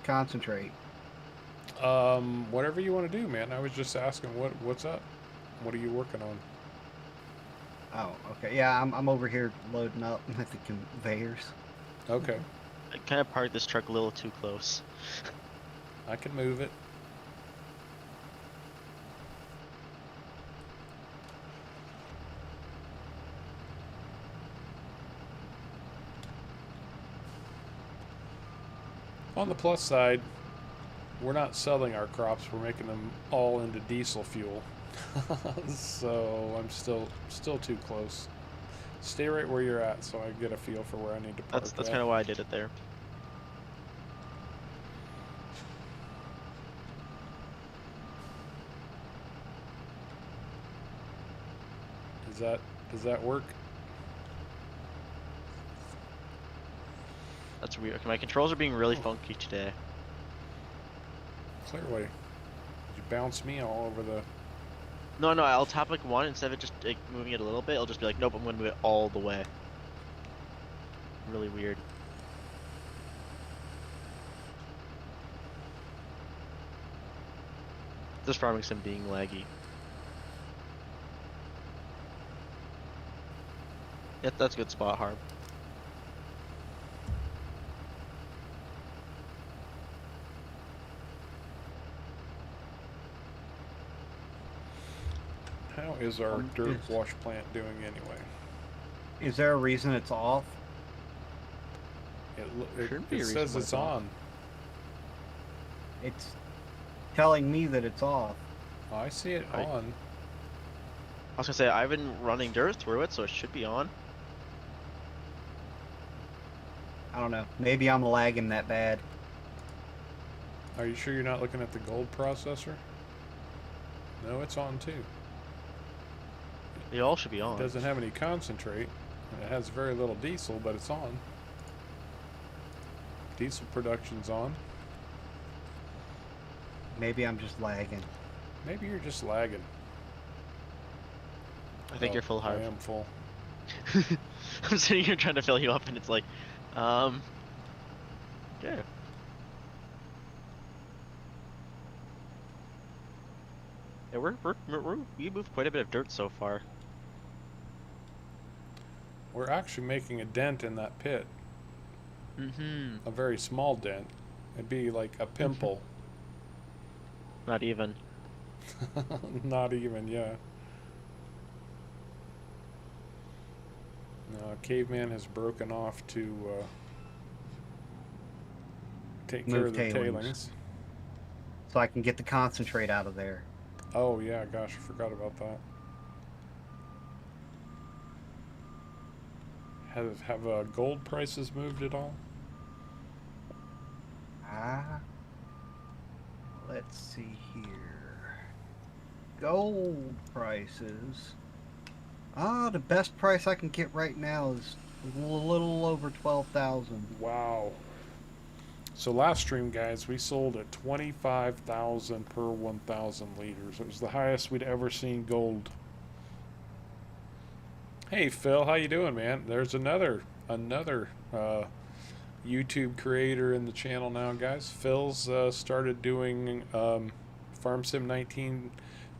concentrate? Whatever you want to do, man. I was just asking what's up. What are you working on? Oh, okay. Yeah, I'm over here loading up with the conveyors. Okay, I kind of parked this truck a little too close. I can move it. On the plus side, we're not selling our crops. We're making them all into diesel fuel. So I'm still too close. Stay right where you're at, so I get a feel for where I need to park That's at. kind of why I did it there. Does that work? That's weird. Okay, my controls are being really Oh. funky today. Clearly. Did you bounce me all over the... No, I'll tap like one instead of just like moving it a little bit. It'll just be like, nope, I'm gonna move it all the way. Really weird. This farming sim being laggy. Yep, that's a good spot, Harb. How is our dirt Is, wash plant doing anyway? is there a reason it's off? Shouldn't be a It reason says why it's it's off. on. It's telling me that it's off. Oh, I see it I on. was gonna say, I've been running dirt through it, so it should be on. I don't know. Maybe I'm lagging that bad. Are you sure you're not looking at the gold processor? No, it's on too. They all should be It on. doesn't have any concentrate, and it has very little diesel, but it's on. Diesel production's on. Maybe I'm just lagging. Maybe you're just lagging. I think Oh, you're full, I Harb. am full. I'm sitting here trying to fill you up, and it's like, yeah. Yeah, we moved quite a bit of dirt so far. We're actually making a dent in that pit. Mm-hmm. A very small dent. It'd be like a pimple. Not even. Not even, yeah. Caveman has broken off to take care Move of the tailings. tailings. So I can get the concentrate out of there. Oh yeah, gosh, I forgot about that. Have gold prices moved at all? Ah, let's see here. Gold prices. Ah, the best price I can get right now is a little over 12,000. Wow. So last stream, guys, we sold at 25,000 per 1,000 liters. It was the highest we'd ever seen gold. Hey Phil, how you doing, man? There's another YouTube creator in the channel now, guys. Phil's started doing Farm Sim 19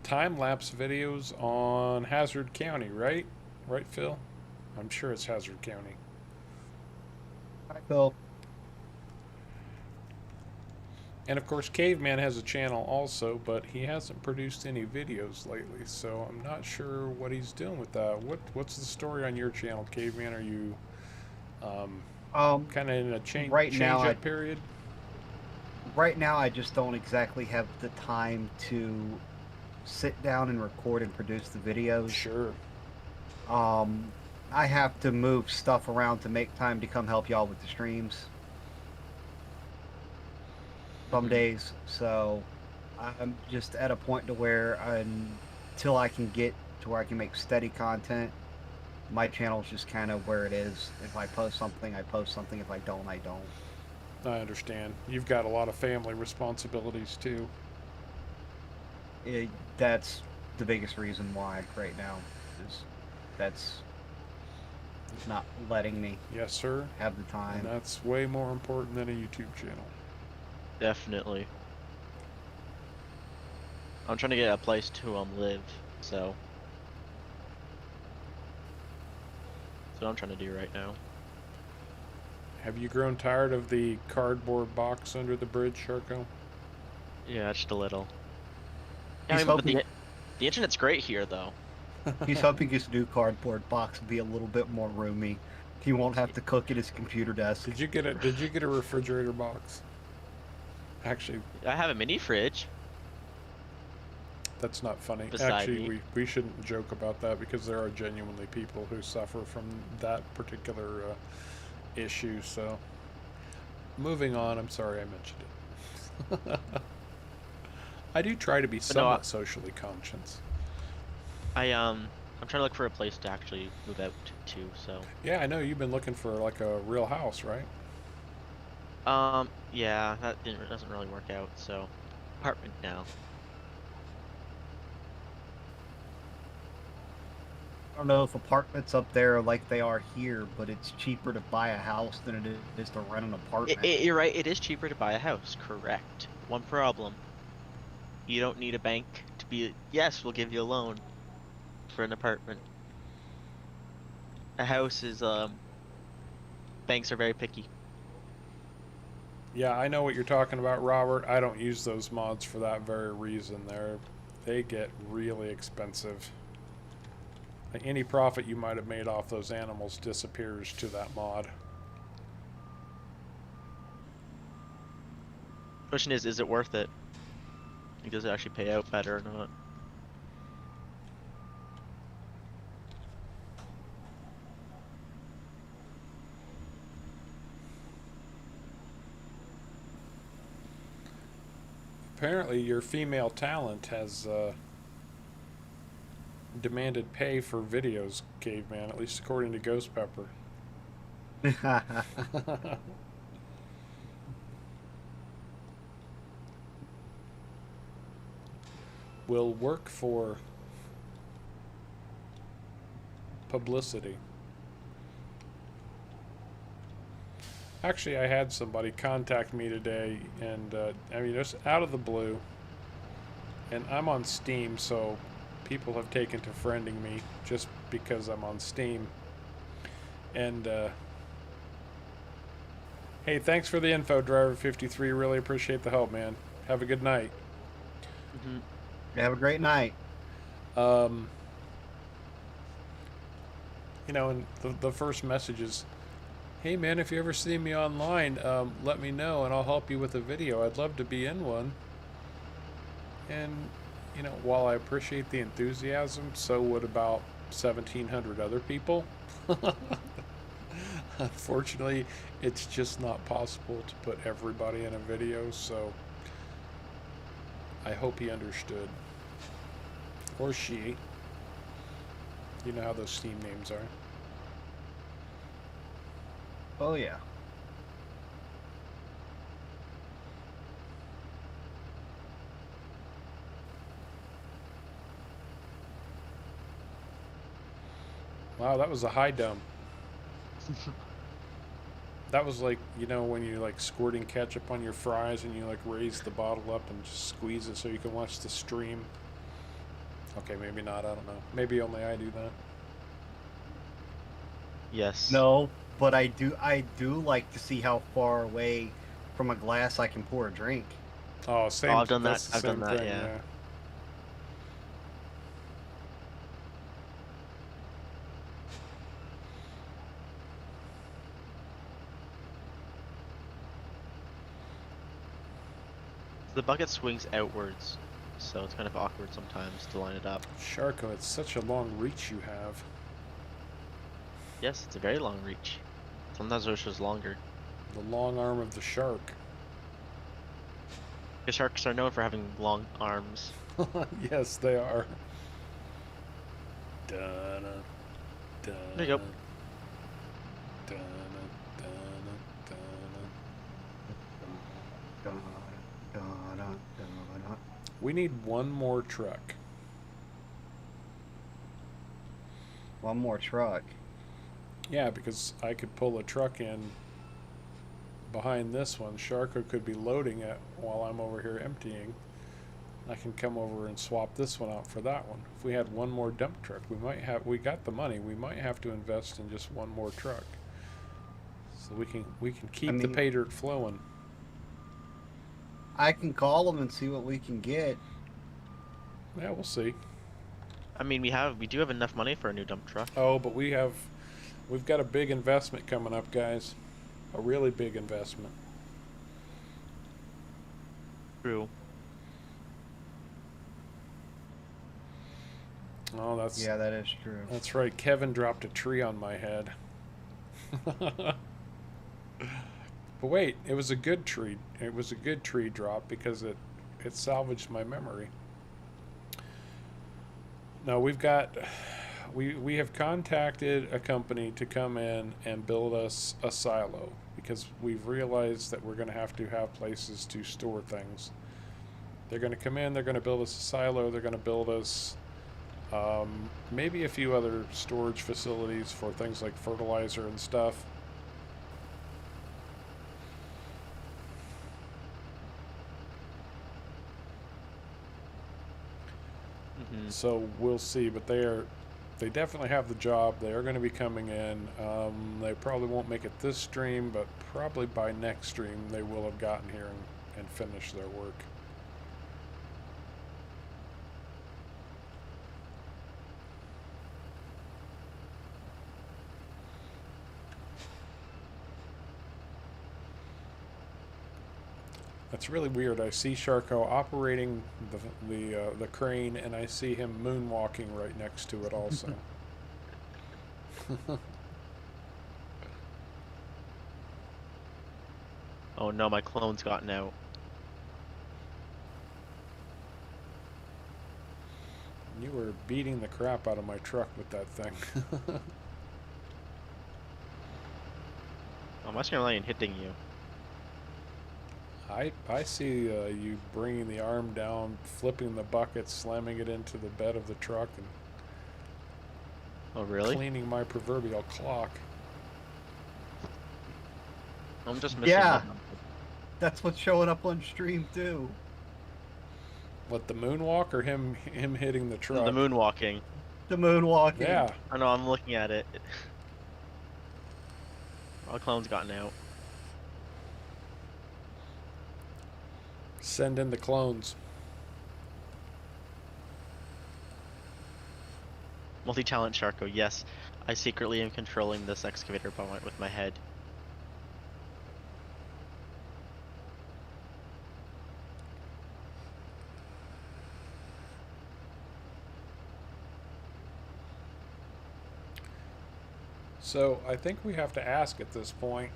time-lapse videos on Hazard County, right? Right, Phil? I'm sure it's Hazard County. Hi, Phil. And of course, Caveman has a channel also, but he hasn't produced any videos lately, so I'm not sure what he's doing with that. What's the story on your channel, Caveman? Are you kind of in a change up period? Right now, I just don't exactly have the time to sit down and record and produce the videos. Sure. I have to move stuff around to make time to come help y'all with the streams some days, so I'm just at a point to where until I can get to where I can make steady content, my channel's just kind of where it is. If I post something, I post something. If I don't, I don't. I understand. You've got a lot of family responsibilities too. That's the biggest reason why right now is that's not letting me Yes, sir. have the time. And that's way more important than a YouTube channel. Definitely. I'm trying to get a place to live, so that's what I'm trying to do right now. Have you grown tired of the cardboard box under the bridge, Sharko? Yeah, just a little. He's But hoping, the internet's great here, though. he's hoping his new cardboard box will be a little bit more roomy. He won't have to cook at his computer desk. Did you get a refrigerator box? Actually, I have a mini fridge. that's not funny. Beside Actually, me. we shouldn't joke about that because there are genuinely people who suffer from that particular issue. So, moving on. I'm sorry I mentioned it. I do try to be somewhat socially conscious. I'm trying to look for a place to actually move out to. So. Yeah, I know you've been looking for like a real house, right? Yeah, that doesn't really work out. So, apartment now. I don't know if apartments up there are like they are here, but it's cheaper to buy a house than it is to rent an apartment. You're right. It is cheaper to buy a house. Correct. One problem. You don't need a bank to be. Yes, we'll give you a loan for an apartment. A house is banks are very picky. Yeah, I know what you're talking about, Robert. I don't use those mods for that very reason. They get really expensive. Like any profit you might have made off those animals disappears to that mod. Question is it worth it? Like, does it actually pay out better or not? Apparently, your female talent has demanded pay for videos, Caveman, at least according to Ghost Pepper. Will work for publicity. Actually, I had somebody contact me today, and I mean, just out of the blue. And I'm on Steam, so people have taken to friending me just because I'm on Steam. And hey, thanks for the info, Driver 53. Really appreciate the help, man. Have a good night. Have a great night. You know, and the first message is, hey man, if you ever see me online, let me know and I'll help you with a video. I'd love to be in one. And, you know, while I appreciate the enthusiasm, so would about 1,700 other people. Unfortunately, it's just not possible to put everybody in a video, so I hope he understood. Or she. You know how those Steam names are. Oh yeah. Wow, that was a high dump. That was like, you know, when you're like squirting ketchup on your fries and you like raise the bottle up and just squeeze it so you can watch the stream. Okay, maybe not, I don't know. Maybe only I do that. Yes. No, but I do like to see how far away from a glass I can pour a drink. Oh, same. Oh, I've done that. That's the I've done same that, thing, yeah. The bucket swings outwards, so it's kind of awkward sometimes to line it up. Sharko, it's such a long reach you have. Yes, it's a very long reach. Sometimes I wish it was longer. The long arm of the shark. Because sharks are known for having long arms. Yes, they are. Dun, dun, There you go. dun, dun, dun. We need one more truck. One more truck. Yeah, because I could pull a truck in behind this one. Sharko could be loading it while I'm over here emptying. I can come over and swap this one out for that one. If we had one more dump truck, we got the money. We might have to invest in just one more truck. So we can keep the pay dirt flowing. I can call them and see what we can get. Yeah, we'll see. I mean, we do have enough money for a new dump truck. Oh, but we've got a big investment coming up, guys. A really big investment. True. Oh, Yeah, that is true. That's right. Kevin dropped a tree on my head. But wait, it was a good tree. It was a good tree drop because it salvaged my memory. No, we have contacted a company to come in and build us a silo because we've realized that we're going to have places to store things. They're going to come in, they're going to build us a silo, they're going to build us maybe a few other storage facilities for things like fertilizer and stuff. So we'll see, but they definitely have the job. They are going to be coming in. They probably won't make it this stream, but probably by next stream they will have gotten here and finished their work. That's really weird. I see Sharko operating the crane, and I see him moonwalking right next to it also. Oh no, my clone's gotten out. You were beating the crap out of my truck with that thing. I'm watching a lion hitting you. I see you bringing the arm down, flipping the bucket, slamming it into the bed of the truck, and Oh really? cleaning my proverbial clock. I'm just missing. Yeah. one. That's what's showing up on stream too. What, the moonwalk or him hitting the truck? The moonwalking. The moonwalking. Yeah. I know. I'm looking at it. My clone's gotten out. Send in the clones. Multi-talent Sharko. Yes, I secretly am controlling this excavator with my head. So I think we have to ask at this point.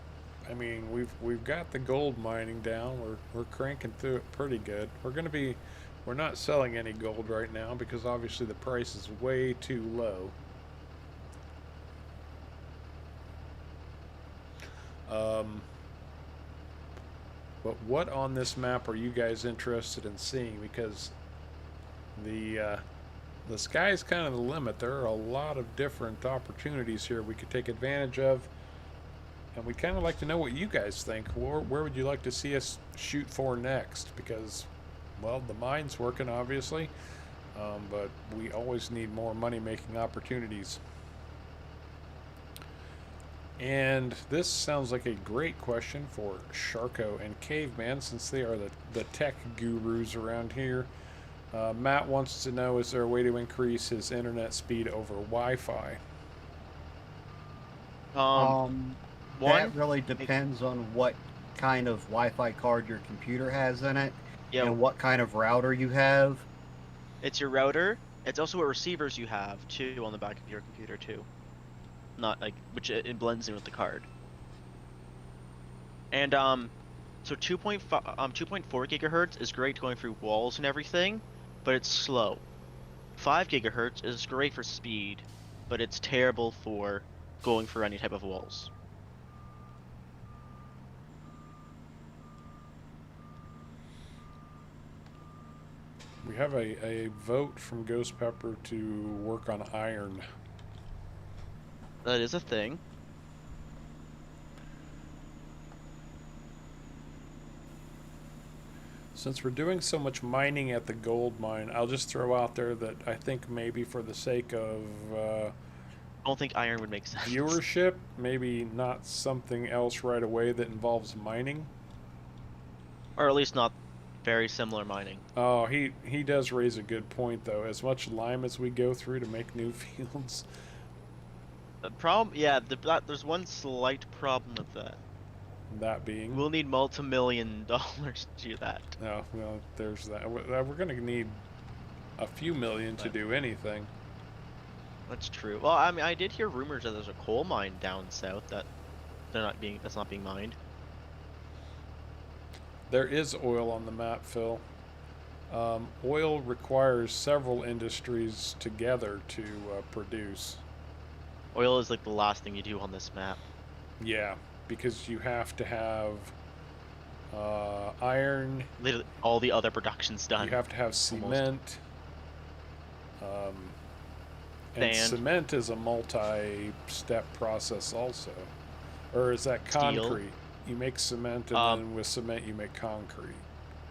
I mean, we've got the gold mining down. We're cranking through it pretty good. We're not selling any gold right now because obviously the price is way too low. But what on this map are you guys interested in seeing? Because the sky is kind of the limit. There are a lot of different opportunities here we could take advantage of, and we'd kind of like to know what you guys think. Where would you like to see us shoot for next? Because, well, the mine's working, obviously, but we always need more money-making opportunities. And this sounds like a great question for Sharko and Caveman, since they are the tech gurus around here. Matt wants to know, is there a way to increase his internet speed over Wi-Fi? One, That really depends on what kind of Wi-Fi card your computer has in it, yeah, and what kind of router you have. it's your router. It's also what receivers you have too on the back of your computer too. Not like which it blends in with the card. And so 2.4 gigahertz is great going through walls and everything, but it's slow. 5 gigahertz is great for speed, but it's terrible for going for any type of walls. We have a vote from Ghost Pepper to work on iron. That is a thing. Since we're doing so much mining at the gold mine, I'll just throw out there that I think maybe for the sake of I don't think iron would make sense. viewership, maybe not something else right away that involves mining. Or at least not very similar mining. Oh, he does raise a good point, though. As much lime as we go through to make new fields. The problem, yeah, there's one slight problem with that. That being... We'll need multi-million dollars to do that. No, well, there's that. We're going to need a few million to do anything. That's true. Well, I mean, I did hear rumors that there's a coal mine down south that's not being mined. There is oil on the map, Phil. Oil requires several industries together to produce. Oil is like the last thing you do on this map. Yeah, because you have to have iron. Literally, all the other production's done. You have to have cement. And Sand. cement is a multi-step process also. Or is that Steel. concrete? You make cement and then with cement you make concrete.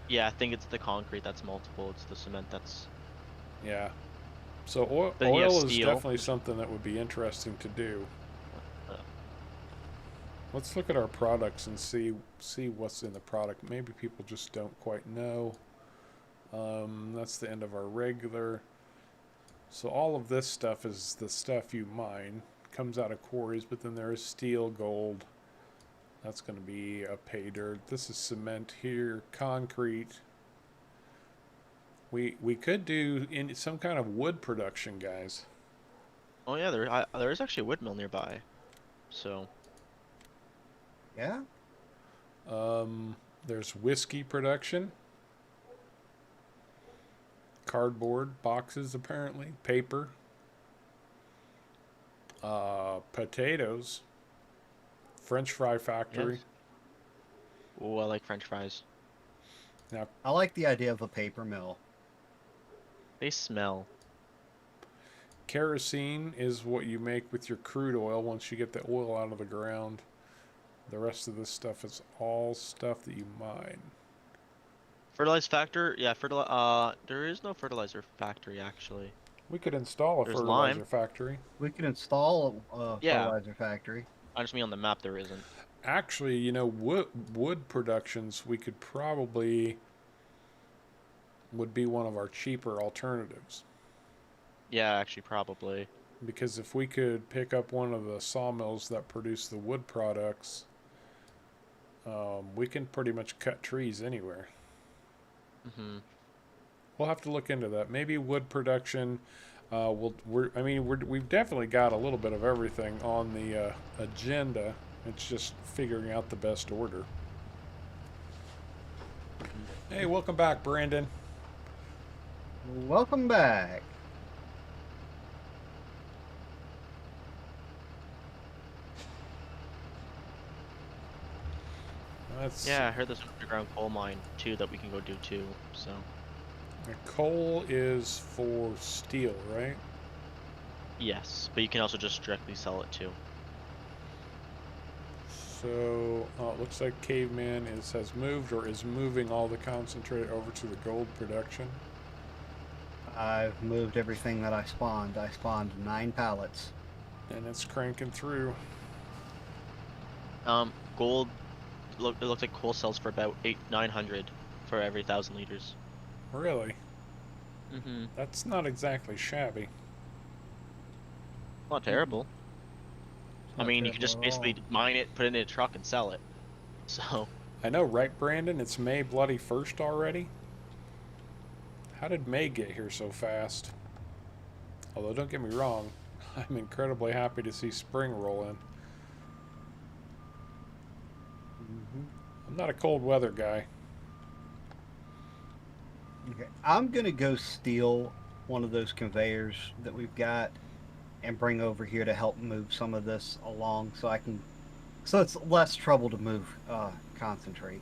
Yeah, I think it's the concrete that's multiple. It's the cement that's... Yeah. So Then you have oil is steel. definitely something that would be interesting to do. Let's look at our products and see what's in the product. Maybe people just don't quite know. That's the end of our regular. So all of this stuff is the stuff you mine. Comes out of quarries, but then there is steel, gold. That's going to be a pay dirt. This is cement here, concrete. We could do in some kind of wood production, guys. Oh yeah, there is actually a wood mill nearby. So... Yeah. There's whiskey production. Cardboard boxes, apparently. Paper. Potatoes. French fry factory. Yes. Oh, I like French fries. Now, I like the idea of a paper mill. They smell. kerosene is what you make with your crude oil once you get the oil out of the ground. The rest of this stuff is all stuff that you mine. Fertilizer factor? Yeah, there is no fertilizer factory actually. We could install a There's fertilizer lime. factory. We can install a Yeah. fertilizer factory. I just mean on the map there isn't. Actually, you know, wood productions, we could probably would be one of our cheaper alternatives. Yeah, actually probably. because if we could pick up one of the sawmills that produce the wood products, we can pretty much cut trees anywhere. Mm-hmm. We'll have to look into that. Maybe wood production. We've definitely got a little bit of everything on the agenda. It's just figuring out the best order. Hey, welcome back, Brandon. Welcome back. Yeah, I heard there's an underground coal mine too that we can go do too. So. The coal is for steel, right? Yes, but you can also just directly sell it too. So it looks like Caveman has moved or is moving all the concentrate over to the gold production. I've moved everything that I spawned. I spawned 9 pallets. And it's cranking through. Gold. It looks like coal sells for about 900 for every 1,000 liters. Really? Mm-hmm. That's not exactly shabby. Not terrible. I mean, you can just terrible at all. basically mine it, put it in a truck, and sell it. So. I know, right, Brandon? It's May bloody 1st already? How did May get here so fast? Although, don't get me wrong, I'm incredibly happy to see spring roll in. I'm not a cold weather guy. Okay, I'm gonna go steal one of those conveyors that we've got and bring over here to help move some of this along, so it's less trouble to move concentrate.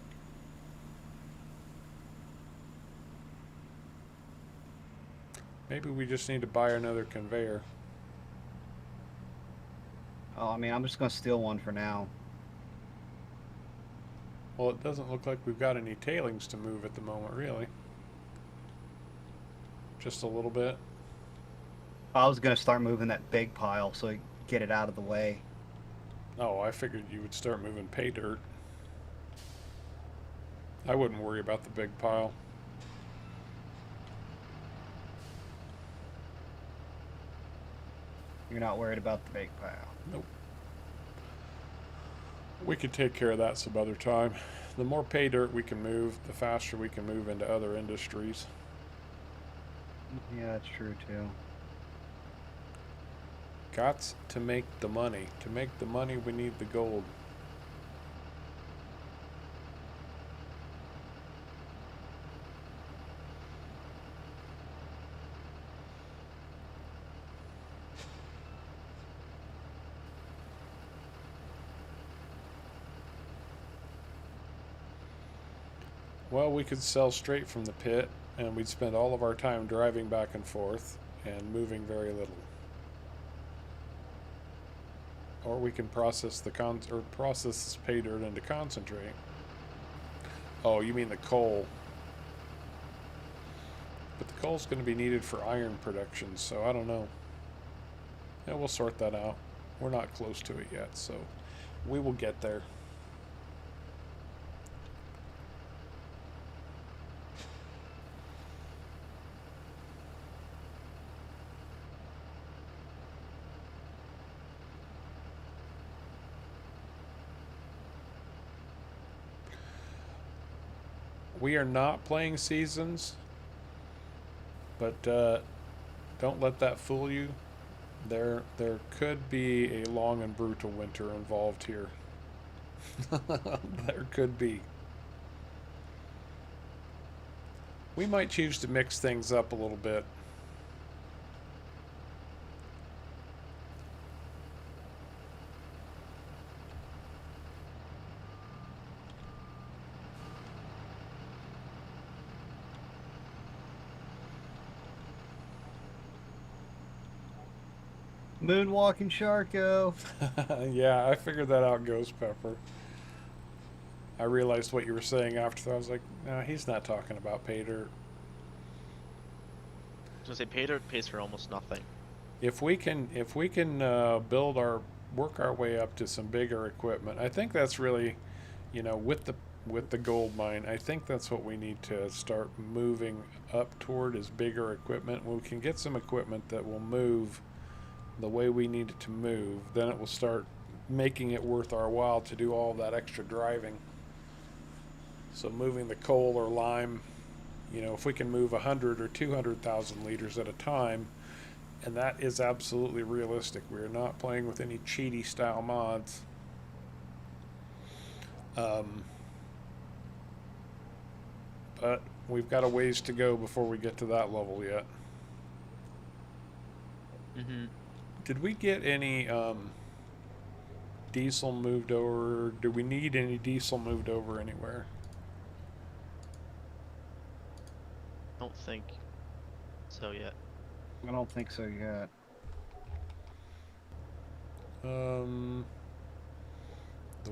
Maybe we just need to buy another conveyor. Oh, I mean, I'm just gonna steal one for now. Well, it doesn't look like we've got any tailings to move at the moment, really. Just a little bit. I was gonna start moving that big pile so I get it out of the way. Oh, I figured you would start moving pay dirt. I wouldn't worry about the big pile. You're not worried about the big pile. Nope. We could take care of that some other time. The more pay dirt we can move, the faster we can move into other industries. Yeah, that's true too. Gots to make the money. To make the money, we need the gold. Well, we could sell straight from the pit, and we'd spend all of our time driving back and forth and moving very little. Or we can process process this pay dirt into concentrate. Oh, you mean the coal? But the coal's going to be needed for iron production, so I don't know. Yeah, we'll sort that out. We're not close to it yet, so we will get there. We are not playing seasons, but don't let that fool you. There could be a long and brutal winter involved here. There could be. We might choose to mix things up a little bit. Moonwalking Sharko. Yeah, I figured that out, Ghost Pepper. I realized what you were saying after that. I was like, no, he's not talking about pay dirt. I was gonna say pay dirt pays for almost nothing. If we can work our way up to some bigger equipment, I think that's really, with the gold mine, I think that's what we need to start moving up toward is bigger equipment. We can get some equipment that will move the way we need it to move, then it will start making it worth our while to do all that extra driving. So moving the coal or lime, if we can move 100 or 200,000 liters at a time, and that is absolutely realistic. We are not playing with any cheaty style mods. But we've got a ways to go before we get to that level yet. Did we get any diesel moved over? Do we need any diesel moved over anywhere? Don't think so yet. I don't think so yet. The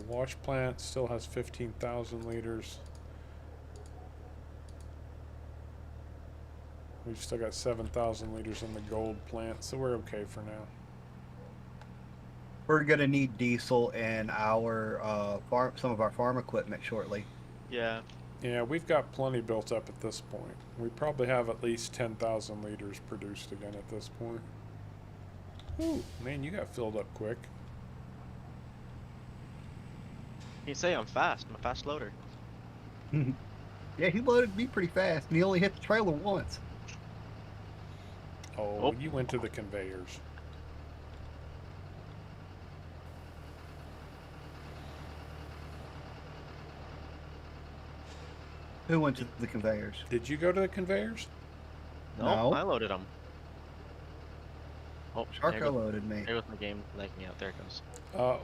wash plant still has 15,000 liters. We've still got 7,000 liters in the gold plant, so we're okay for now. We're gonna need diesel in our some of our farm equipment shortly. Yeah. Yeah, we've got plenty built up at this point. We probably have at least 10,000 liters produced again at this point. Ooh, man, you got filled up quick. You say I'm fast. I'm a fast loader. Yeah, he loaded me pretty fast, and he only hit the trailer once. Oh, you went to the conveyors. Who went to the conveyors? Did you go to the conveyors? No. I loaded them. Oh, Sharko loaded me. There goes my game lagging out. There it goes.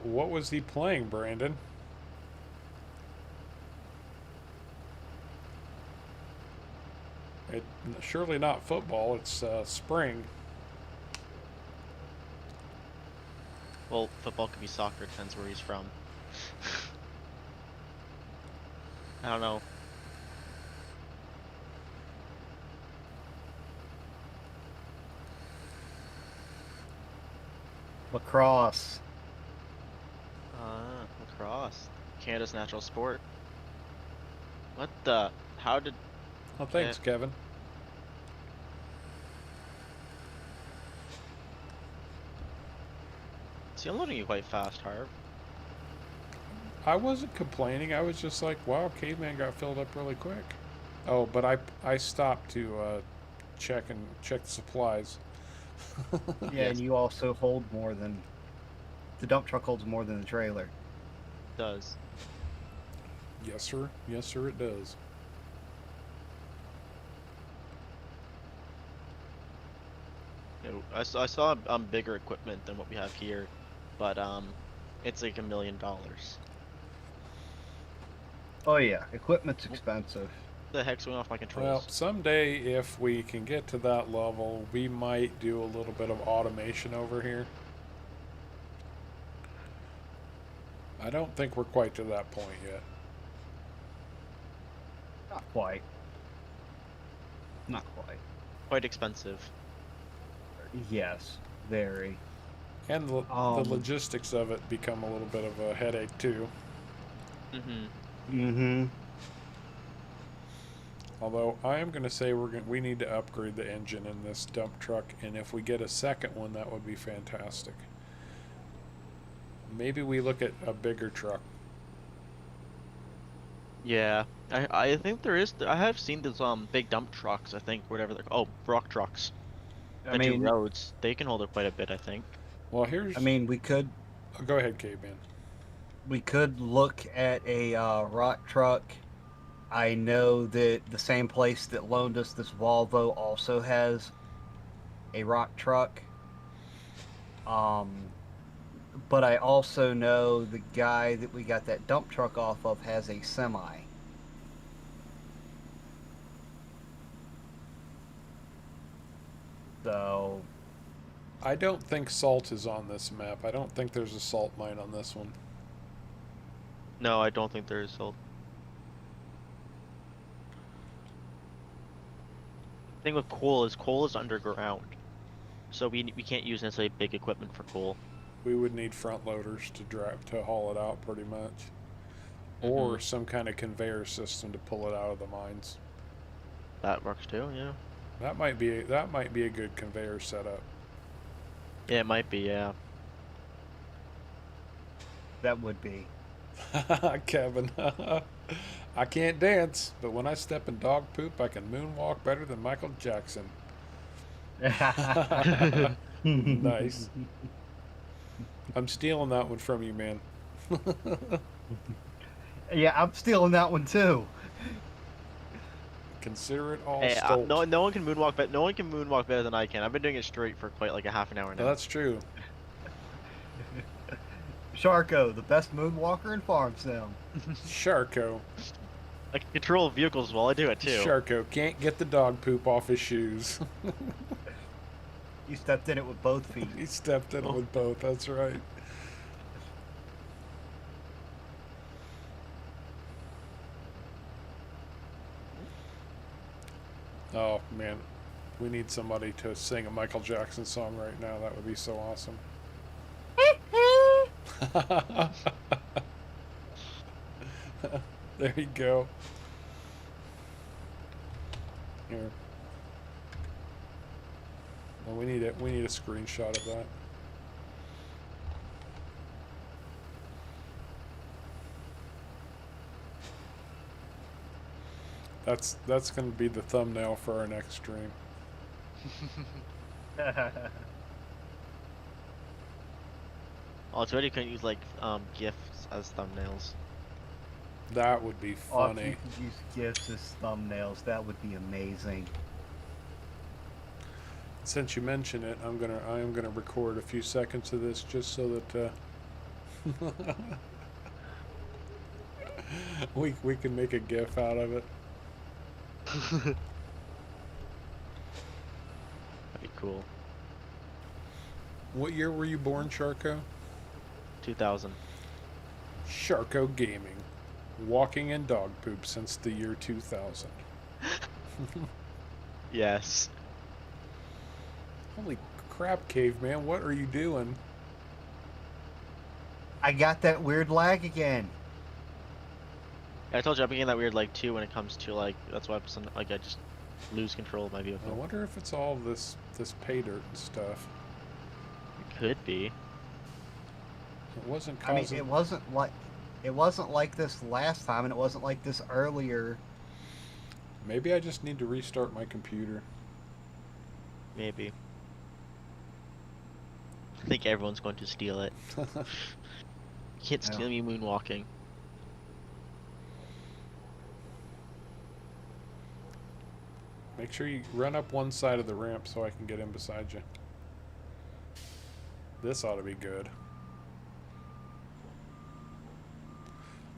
What was he playing, Brandon? Surely not football. It's spring. Well, football could be soccer. Depends where he's from. I don't know. Lacrosse. Lacrosse. Canada's natural sport. What the? How did... Oh, thanks, Kevin. See, I'm loading you quite fast, Harv. I wasn't complaining. I was just like, wow, caveman got filled up really quick. Oh, but I stopped to check the supplies. Yeah, Yes. and you also hold more than... The dump truck holds more than the trailer. It does. Yes, sir. Yes, sir, it does. You know, I saw bigger equipment than what we have here, but it's like $1 million. Oh yeah, equipment's expensive. The heck's going off my Well, controls? someday if we can get to that level, we might do a little bit of automation over here. I don't think we're quite to that point yet. Not quite. Not quite. Quite expensive. Yes, very. And the logistics of it become a little bit of a headache too. Mm-hmm. Although I am going to say we need to upgrade the engine in this dump truck, and if we get a second one, that would be fantastic. Maybe we look at a bigger truck. Yeah, I think there is. I have seen those big dump trucks. I think whatever they're called. Oh, rock trucks. I That do mean, roads. They can hold it quite a bit. I think. Well, here's. we could Oh, go ahead, Caveman. look at a rock truck. I know that the same place that loaned us this Volvo also has a rock truck. But I also know the guy that we got that dump truck off of has a semi. So, I don't think salt is on this map. I don't think there's a salt mine on this one. No, I don't think there is sold. Thing with coal is underground, so we can't use necessarily big equipment for coal. We would need front loaders to drive to haul it out pretty much, or some kind of conveyor system to pull it out of the mines. That works too, yeah. That might be a good conveyor setup. Yeah, it might be. Yeah. That would be. Kevin. I can't dance, but when I step in dog poop, I can moonwalk better than Michael Jackson. Nice. I'm stealing that one from you, man. Yeah, I'm stealing that one too. Consider it all Hey, stole. no one can moonwalk, but no one can moonwalk better than I can. I've been doing it straight for quite like a half an hour No, now. that's true. Sharko, the best moonwalker in Farm Sim. Sharko. I can control vehicles while I do it too. Sharko can't get the dog poop off his shoes. You stepped in it with both feet. He stepped in it with both, that's right. Oh, man. We need somebody to sing a Michael Jackson song right now. That would be so awesome. There you go. Here. Well, we need a screenshot of that. That's going to be the thumbnail for our next stream. Also, you couldn't use like GIFs as thumbnails. That would be Oh, if funny. you could use GIFs as thumbnails, that would be amazing. Since you mention it, I am gonna record a few seconds of this just so that we can make a GIF out of it. That'd be cool. What year were you born, Sharko? 2000. Sharko Gaming, walking in dog poop since the year 2000. Yes. Holy crap, caveman! What are you doing? I got that weird lag again. I told you I'm getting that weird like too when it comes to like that's why like I just lose control of my I vehicle. wonder if it's all this pay dirt and stuff. It could be. It wasn't I mean, causing. it wasn't like this last time, and it wasn't like this earlier. Maybe I just need to restart my computer. Maybe. I think everyone's going to steal it. You can't Yeah. steal me moonwalking. Make sure you run up one side of the ramp so I can get in beside you. This ought to be good.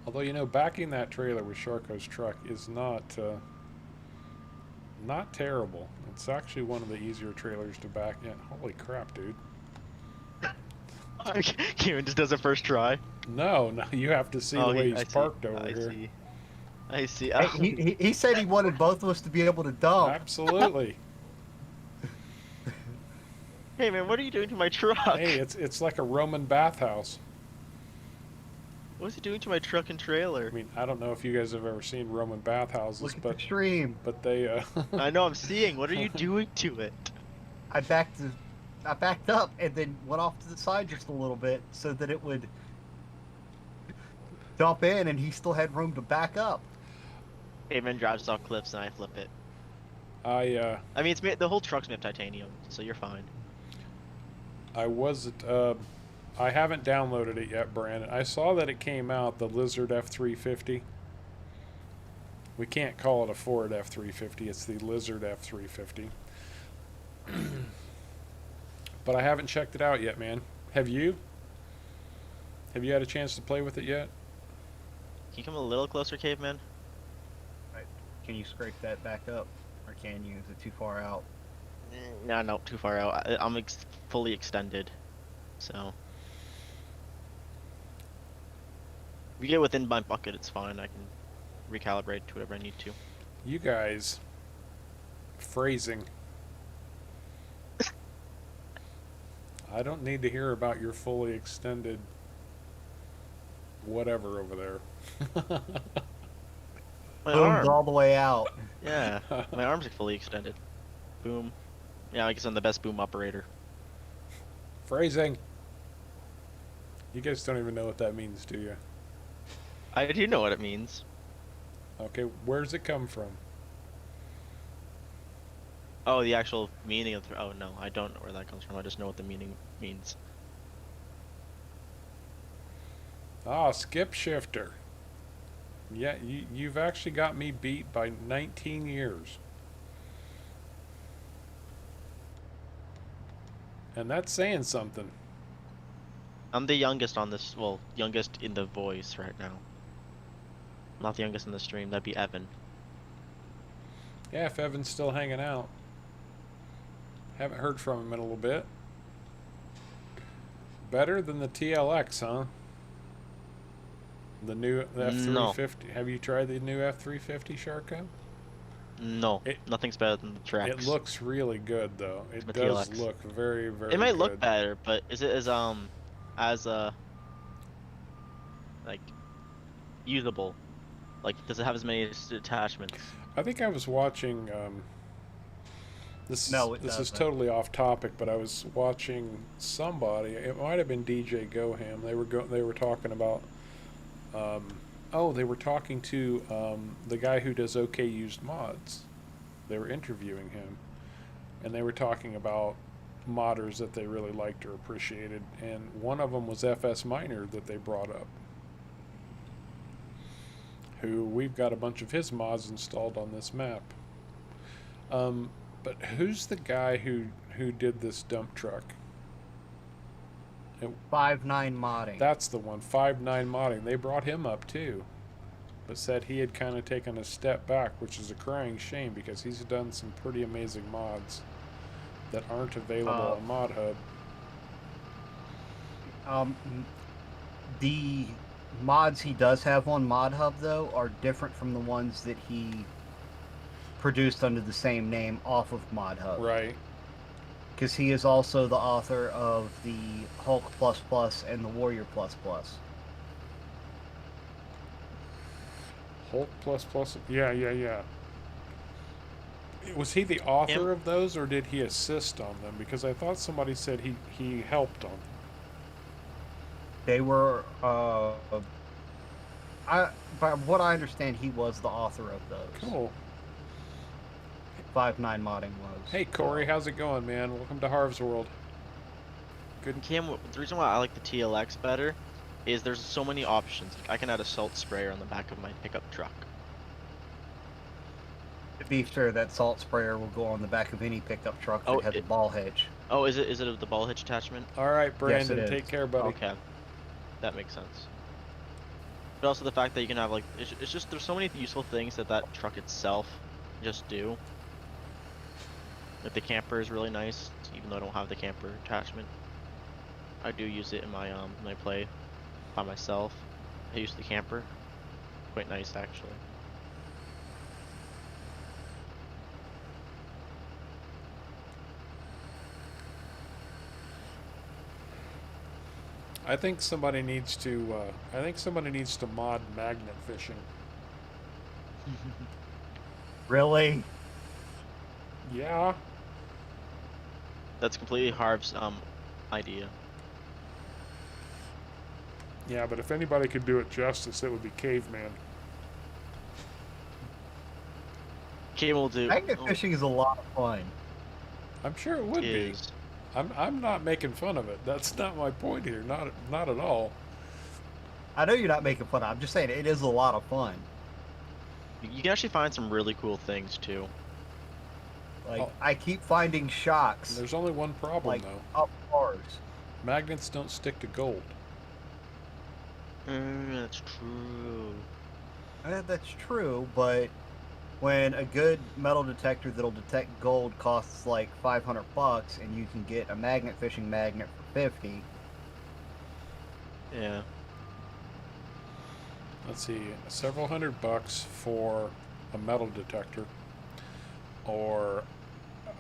Although, you know, backing that trailer with Sharko's truck is not terrible. It's actually one of the easier trailers to back in. Holy crap, dude. Kieran just does it first try. No, you have to see the way he's parked over here. I see. Hey, he said he wanted both of us to be able to dump. Absolutely. Hey man, what are you doing to my truck? Hey, it's like a Roman bathhouse. What's he doing to my truck and trailer? I mean, I don't know if you guys have ever seen Roman bathhouses, Look at but the stream. they I know I'm seeing. What are you doing to it? I backed up and then went off to the side just a little bit so that it would dump in, and he still had room to back up. Pavement drives off cliffs and I flip it. I I mean, it's made, the whole truck's made of titanium, so you're fine. I haven't downloaded it yet, Brandon. I saw that it came out, the Lizard F350. We can't call it a Ford F350, it's the Lizard F350. But I haven't checked it out yet, man. Have you? Have you had a chance to play with it yet? Can you come a little closer, caveman? Can you scrape that back up, or can you? Is it too far out? No, too far out. I'm fully extended, so. If you get within my bucket, it's fine. I can recalibrate to whatever I need to. You guys, phrasing. I don't need to hear about your fully extended whatever over there. My Booms arm. all the way out. Yeah, my arms are fully extended. Boom. Yeah, I guess I'm the best boom operator. Phrasing. You guys don't even know what that means, do you? I do know what it means. Okay, where's it come from? Oh, the actual meaning of oh no, I don't know where that comes from. I just know what the meaning means. Ah, skip shifter. Yeah, you've actually got me beat by 19 years. And that's saying something. I'm the youngest on this, well, youngest in the voice right now. Not the youngest in the stream, that'd be Evan. Yeah, if Evan's still hanging out. Haven't heard from him in a little bit. Better than the TLX, huh? The new No, F350. Have you tried the new F350, Sharko? no, It nothing's better than the it Trex. looks really good though. It's It my does TLX. look very, It very might look good. better, but is it as like usable? Like, does it have as many attachments? I think I was watching No, it this is doesn't. totally off topic, but I was watching somebody. It might have been DJ Goham. They were talking about they were talking to the guy who does OK Used Mods. They were interviewing him, and they were talking about modders that they really liked or appreciated, and one of them was FS Miner that they brought up, who we've got a bunch of his mods installed on this map. But who's the guy who did this dump truck? 5.9 modding. That's the one, 5.9 modding. They brought him up too, but said he had kind of taken a step back, which is a crying shame because he's done some pretty amazing mods that aren't available on Mod Hub. The mods he does have on Mod Hub, though, are different from the ones that he produced under the same name off of Mod Hub. Right. Because he is also the author of the Hulk Plus Plus and the Warrior Plus Plus. Hulk plus plus. Yeah. Was he the author of those, or did he assist on them? Because I thought somebody said he helped on them. They were, by what I understand, he was the author of those. Cool. 5.9 modding was. Hey Corey, how's it going, man? Welcome to Harv's World. Good. Cam, the reason why I like the TLX better is there's so many options. Like, I can add a salt sprayer on the back of my pickup truck. To be fair, that salt sprayer will go on the back of any pickup truck that has a ball hitch. Oh, is it the ball hitch attachment? All right, Brandon, Yes, take care, buddy. Okay, that makes sense. But also the fact that you can have like it's just there's so many useful things that truck itself just do. Like the camper is really nice, even though I don't have the camper attachment. I do use it in my when I play by myself. I use the camper. Quite nice actually. I think somebody needs to. Mod magnet fishing. Really? Yeah. That's completely Harv's idea. Yeah, but if anybody could do it justice, it would be Caveman. Cam will do. Magnet fishing is a lot of fun. I'm sure it would be. I'm not making fun of it. That's not my point here. Not at all. I know you're not making fun of it. I'm just saying it is a lot of fun. You can actually find some really cool things too. Like, I keep finding shocks. There's only one problem, like, though. up bars. Magnets don't stick to gold. That's true. That's true, but when a good metal detector that'll detect gold costs like $500 and you can get a magnet fishing magnet for 50. Yeah. Let's see, several $100 for a metal detector, or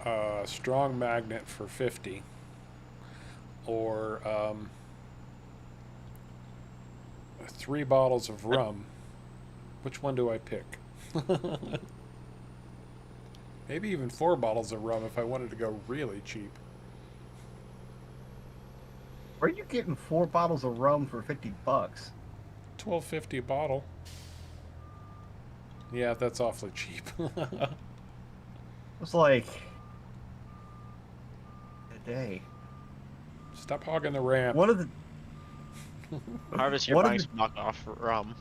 a strong magnet for 50, or 3 bottles of rum. Which one do I pick? Maybe even 4 bottles of rum if I wanted to go really cheap. Where are you getting 4 bottles of rum for $50? $12.50 a bottle. Yeah, that's awfully cheap. It's like a day. Stop hogging the ramp. One of the Harvest, you're one of buying the some knockoff rum.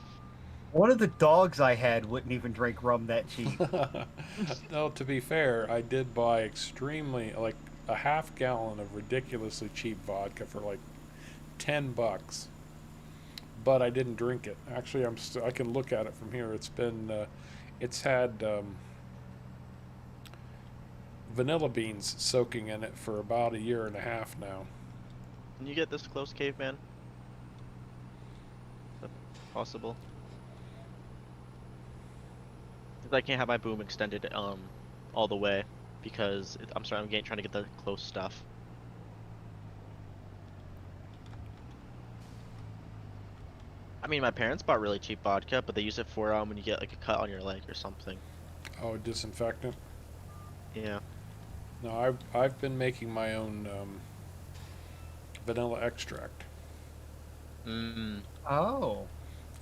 one of the dogs I had wouldn't even drink rum that cheap. No, to be fair, I did buy extremely, like, a half gallon of ridiculously cheap vodka for like $10, but I didn't drink it. Actually, I can look at it from here. It's had vanilla beans soaking in it for about a year and a half now. Can you get this close, caveman? Is that possible? Because I can't have my boom extended all the way because I'm sorry, trying to get the close stuff. I mean, my parents bought really cheap vodka, but they use it for when you get like a cut on your leg or something. Oh, disinfectant. Yeah. No, I've been making my own vanilla extract. Mm. Oh.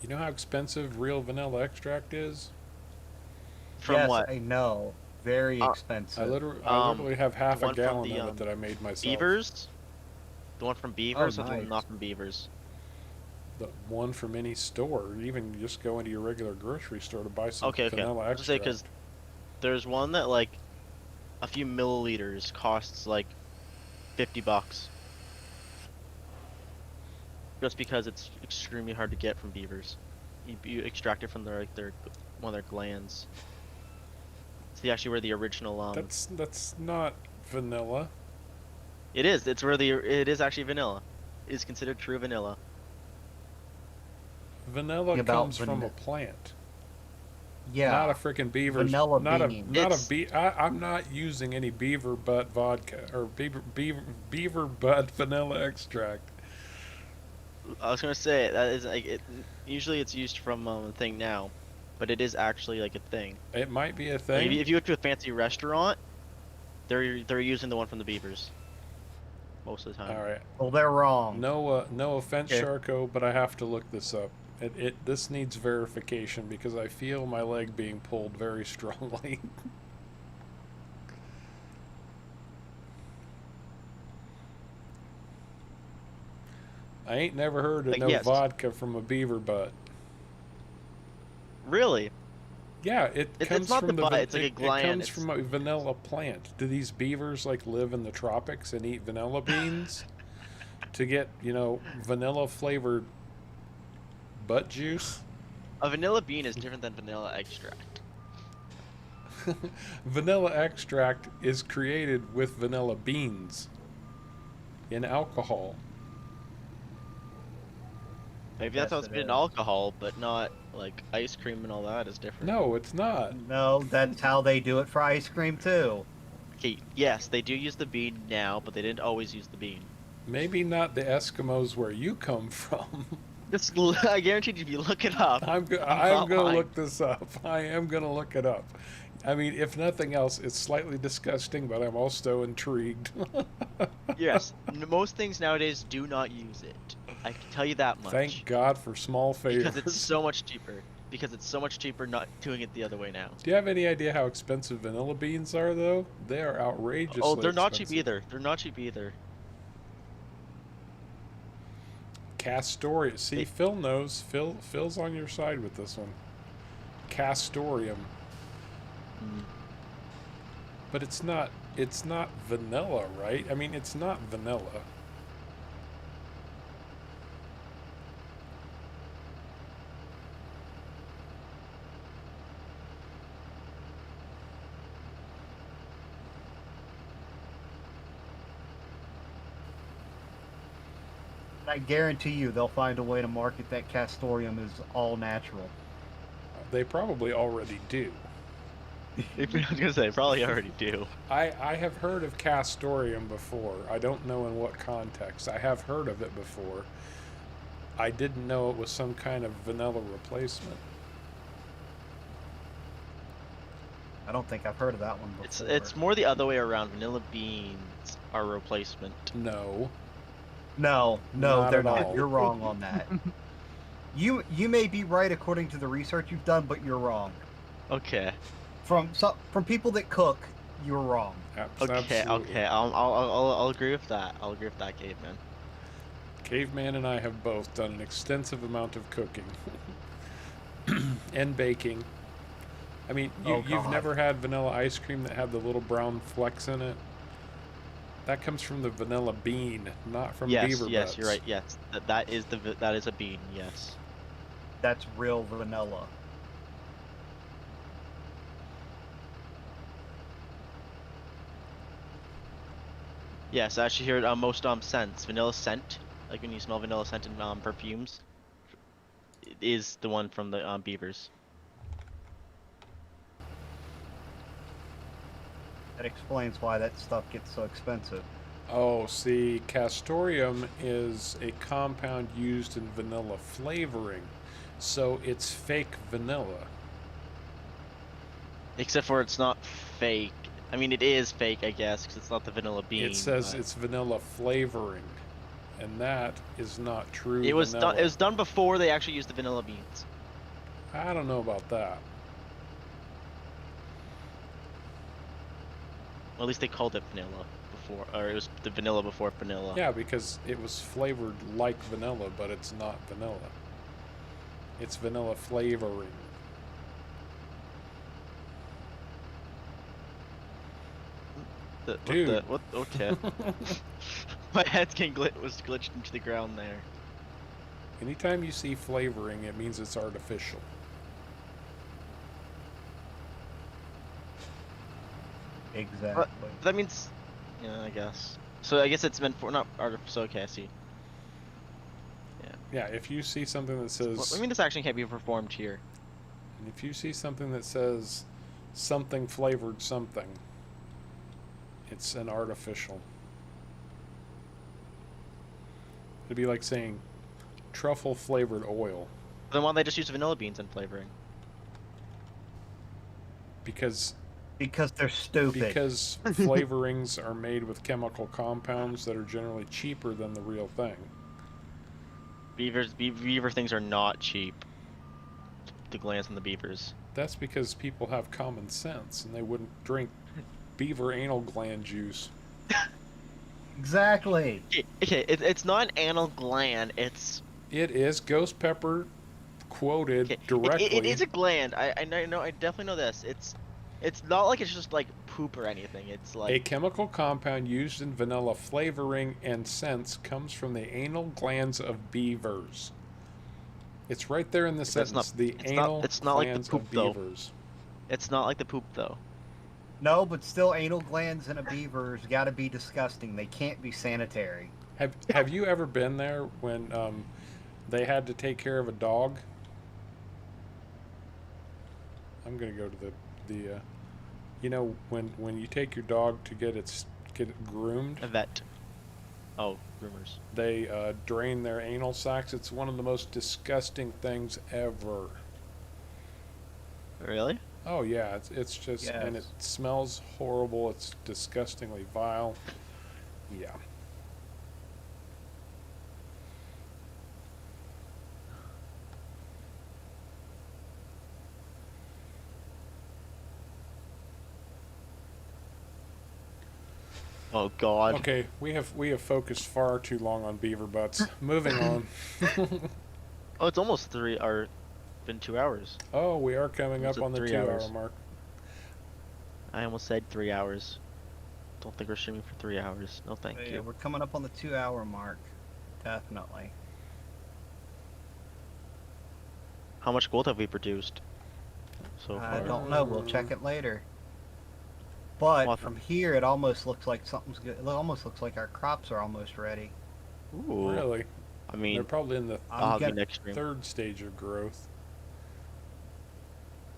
You know how expensive real vanilla extract is? From Yes, what? I know. Very Uh, expensive. I literally have half the a one from gallon the, of it that I made myself. Beavers? The one from Beavers, Oh, or the one nice. not from Beavers? The one from any store, even just go into your regular grocery store to buy some Okay. vanilla I was gonna say extract. because there's one that like a few milliliters costs like $50. Just because it's extremely hard to get from beavers. You extract it from their one of their glands. It's actually where the original That's not vanilla. It is. It is actually vanilla. It is considered true vanilla. Vanilla About comes from a plant, Yeah. not a freaking beaver's. Vanilla not bean. I'm not using any beaver butt vodka or beaver butt vanilla extract. I was gonna say that is like it. Usually it's used from a thing now, but it is actually like a thing. It might be a Like, thing. if you go to a fancy restaurant, they're using the one from the beavers most of the time. All right. Well, they're wrong. No offense, Okay. Sharko, but I have to look this up. This needs verification because I feel my leg being pulled very strongly. I ain't never heard of Like, no yes. vodka from a beaver butt. Really? Yeah, it It's comes not from the the butt, van- it's like a it gland, comes it's- from a vanilla plant. Do these beavers like live in the tropics and eat vanilla beans to get, vanilla flavored butt juice? A vanilla bean is different than vanilla extract. Vanilla extract is created with vanilla beans in alcohol. Maybe that's how Yes, it's it been in is. alcohol, but not like ice cream and all that is different. No, it's not. No, that's how they do it for ice cream too. Okay, yes, they do use the bean now, but they didn't always use the bean. Maybe not the Eskimos where you come from. I guarantee you, if you look it up, I'm not going to lying. look this up. I am going to look it up. I mean, if nothing else, it's slightly disgusting, but I'm also intrigued. Yes, most things nowadays do not use it. I can tell you that much. Thank God for small favors. Because it's so much cheaper. Because it's so much cheaper not doing it the other way now. Do you have any idea how expensive vanilla beans are, though? They are outrageously Oh, they're not cheap expensive. either. They're not cheap either. Castoria. See, Phil knows. Phil's on your side with this one. Castorium. But it's not vanilla, right? I mean, it's not vanilla. I guarantee you they'll find a way to market that Castorium as all natural. They probably already do. I was gonna say, probably already do. I have heard of Castorium before. I don't know in what context. I have heard of it before. I didn't know it was some kind of vanilla replacement. I don't think I've heard of that one before. It's more the other way around. Vanilla beans are a replacement. No. No, Not they're at not. all. You're wrong on that. You may be right according to the research you've done, but you're wrong. Okay. From people that cook, you're wrong. Okay. Absolutely. Okay. I'll agree with that. I'll agree with that, caveman. Caveman and I have both done an extensive amount of cooking and baking. I mean, Oh you've God. never had vanilla ice cream that had the little brown flecks in it? That comes from the vanilla bean, not from Yes. beaver Yes. You're butts. right. Yes. That is a bean. Yes. That's real vanilla. Yes. I actually hear most scents. Vanilla scent, like when you smell vanilla scent in perfumes, it is the one from the beavers. That explains why that stuff gets so expensive. Oh, see, castoreum is a compound used in vanilla flavoring, so it's fake vanilla. Except for it's not fake. I mean, it is fake, I guess, because it's not the vanilla It bean. says But it's vanilla flavoring, and that is not true it was done. It vanilla. was done before they actually used the vanilla beans. I don't know about that. Or at least they called it vanilla before, or it was the vanilla before vanilla. Yeah, because it was flavored like vanilla, but it's not vanilla. It's vanilla flavoring. Dude. What? Okay. My head's getting was glitched into the ground there. Anytime you see flavoring, it means it's artificial. Exactly. But that means, yeah, I guess. So I guess it's meant for not artificial. Okay, I see. Yeah, if you see something that Well, I says, mean, this action can't be performed here. if you see something that says something flavored something, it's an artificial. It'd be like saying truffle flavored oil, Then why don't they just use vanilla beans in flavoring? because Because they're stupid. because flavorings are made with chemical compounds that are generally cheaper than the real thing. Beaver things are not cheap. To glance on the beavers. That's because people have common sense and they wouldn't drink beaver anal gland juice. Exactly. Okay, it's not an anal gland. It is Ghost Pepper quoted Okay, directly. it is a gland. I know. I definitely know this. It's not like it's just like poop or anything. It's A like chemical compound used in vanilla flavoring and scents comes from the anal glands of beavers. It's right there in the that's not. sentence. The It's not. anal It's not like the glands poop of though. beavers. It's not like the poop though. No, but still, anal glands in a beaver's got to be disgusting. They can't be sanitary. Have you ever been there when they had to take care of a dog? I'm gonna go to the you know when you take your dog to get it groomed, A vet. Oh, groomers. they drain their anal sacs. It's one of the most disgusting things ever. Really? Oh yeah, it's just and it Yes. smells horrible. It's disgustingly vile. Yeah. Oh God. Okay, we have focused far too long on beaver butts. Moving on. Oh, it's almost three. Or been 2 hours. Oh, we are coming Almost up at on the 3 2 hour hours. mark. I almost said 3 hours. Don't think we're streaming for 3 hours. No, thank Yeah, you. we're coming up on the 2 hour mark. Definitely. How much gold have we produced so I far? don't know. We'll check it later. But Well, from here, it almost looks like something's good. It almost looks like our crops are almost ready. Ooh. Really? I They're mean, probably in the I'll have you get- next stream. third stage of growth.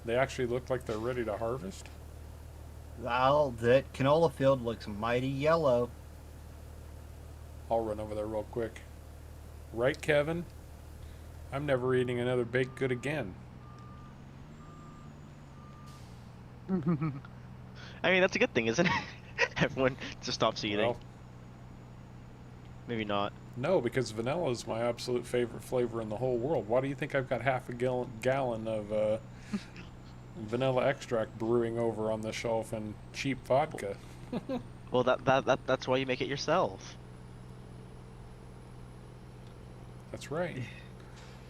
They actually look like they're ready to harvest. Well, that canola field looks mighty yellow. I'll run over there real quick. Right, Kevin? I'm never eating another baked good again. I mean, that's a good thing, isn't it? Everyone just stops eating. Well, Maybe not. No, because vanilla is my absolute favorite flavor in the whole world. Why do you think I've got half a gallon of vanilla extract brewing over on the shelf and cheap vodka? Well, that's why you make it yourself. That's right.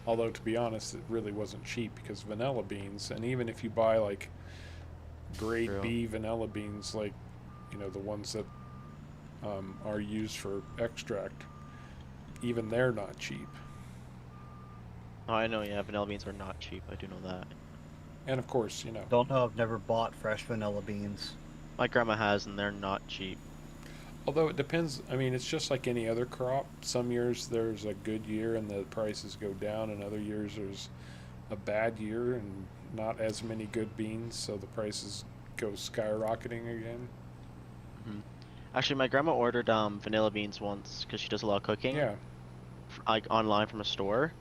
Although, to be honest, it really wasn't cheap because vanilla beans, and even if you buy like grade True. B vanilla beans, like, the ones that are used for extract, even they're not cheap. Oh, I know. Yeah, vanilla beans are not cheap. I do know that. And of course, Don't know. I've never bought fresh vanilla beans. My grandma has, and they're not cheap. although it depends. I mean, it's just like any other crop. Some years there's a good year and the prices go down, and other years there's a bad year and not as many good beans, so the prices go skyrocketing again. Hmm. Actually, my grandma ordered vanilla beans once because she does a lot of cooking, Yeah. like online from a store,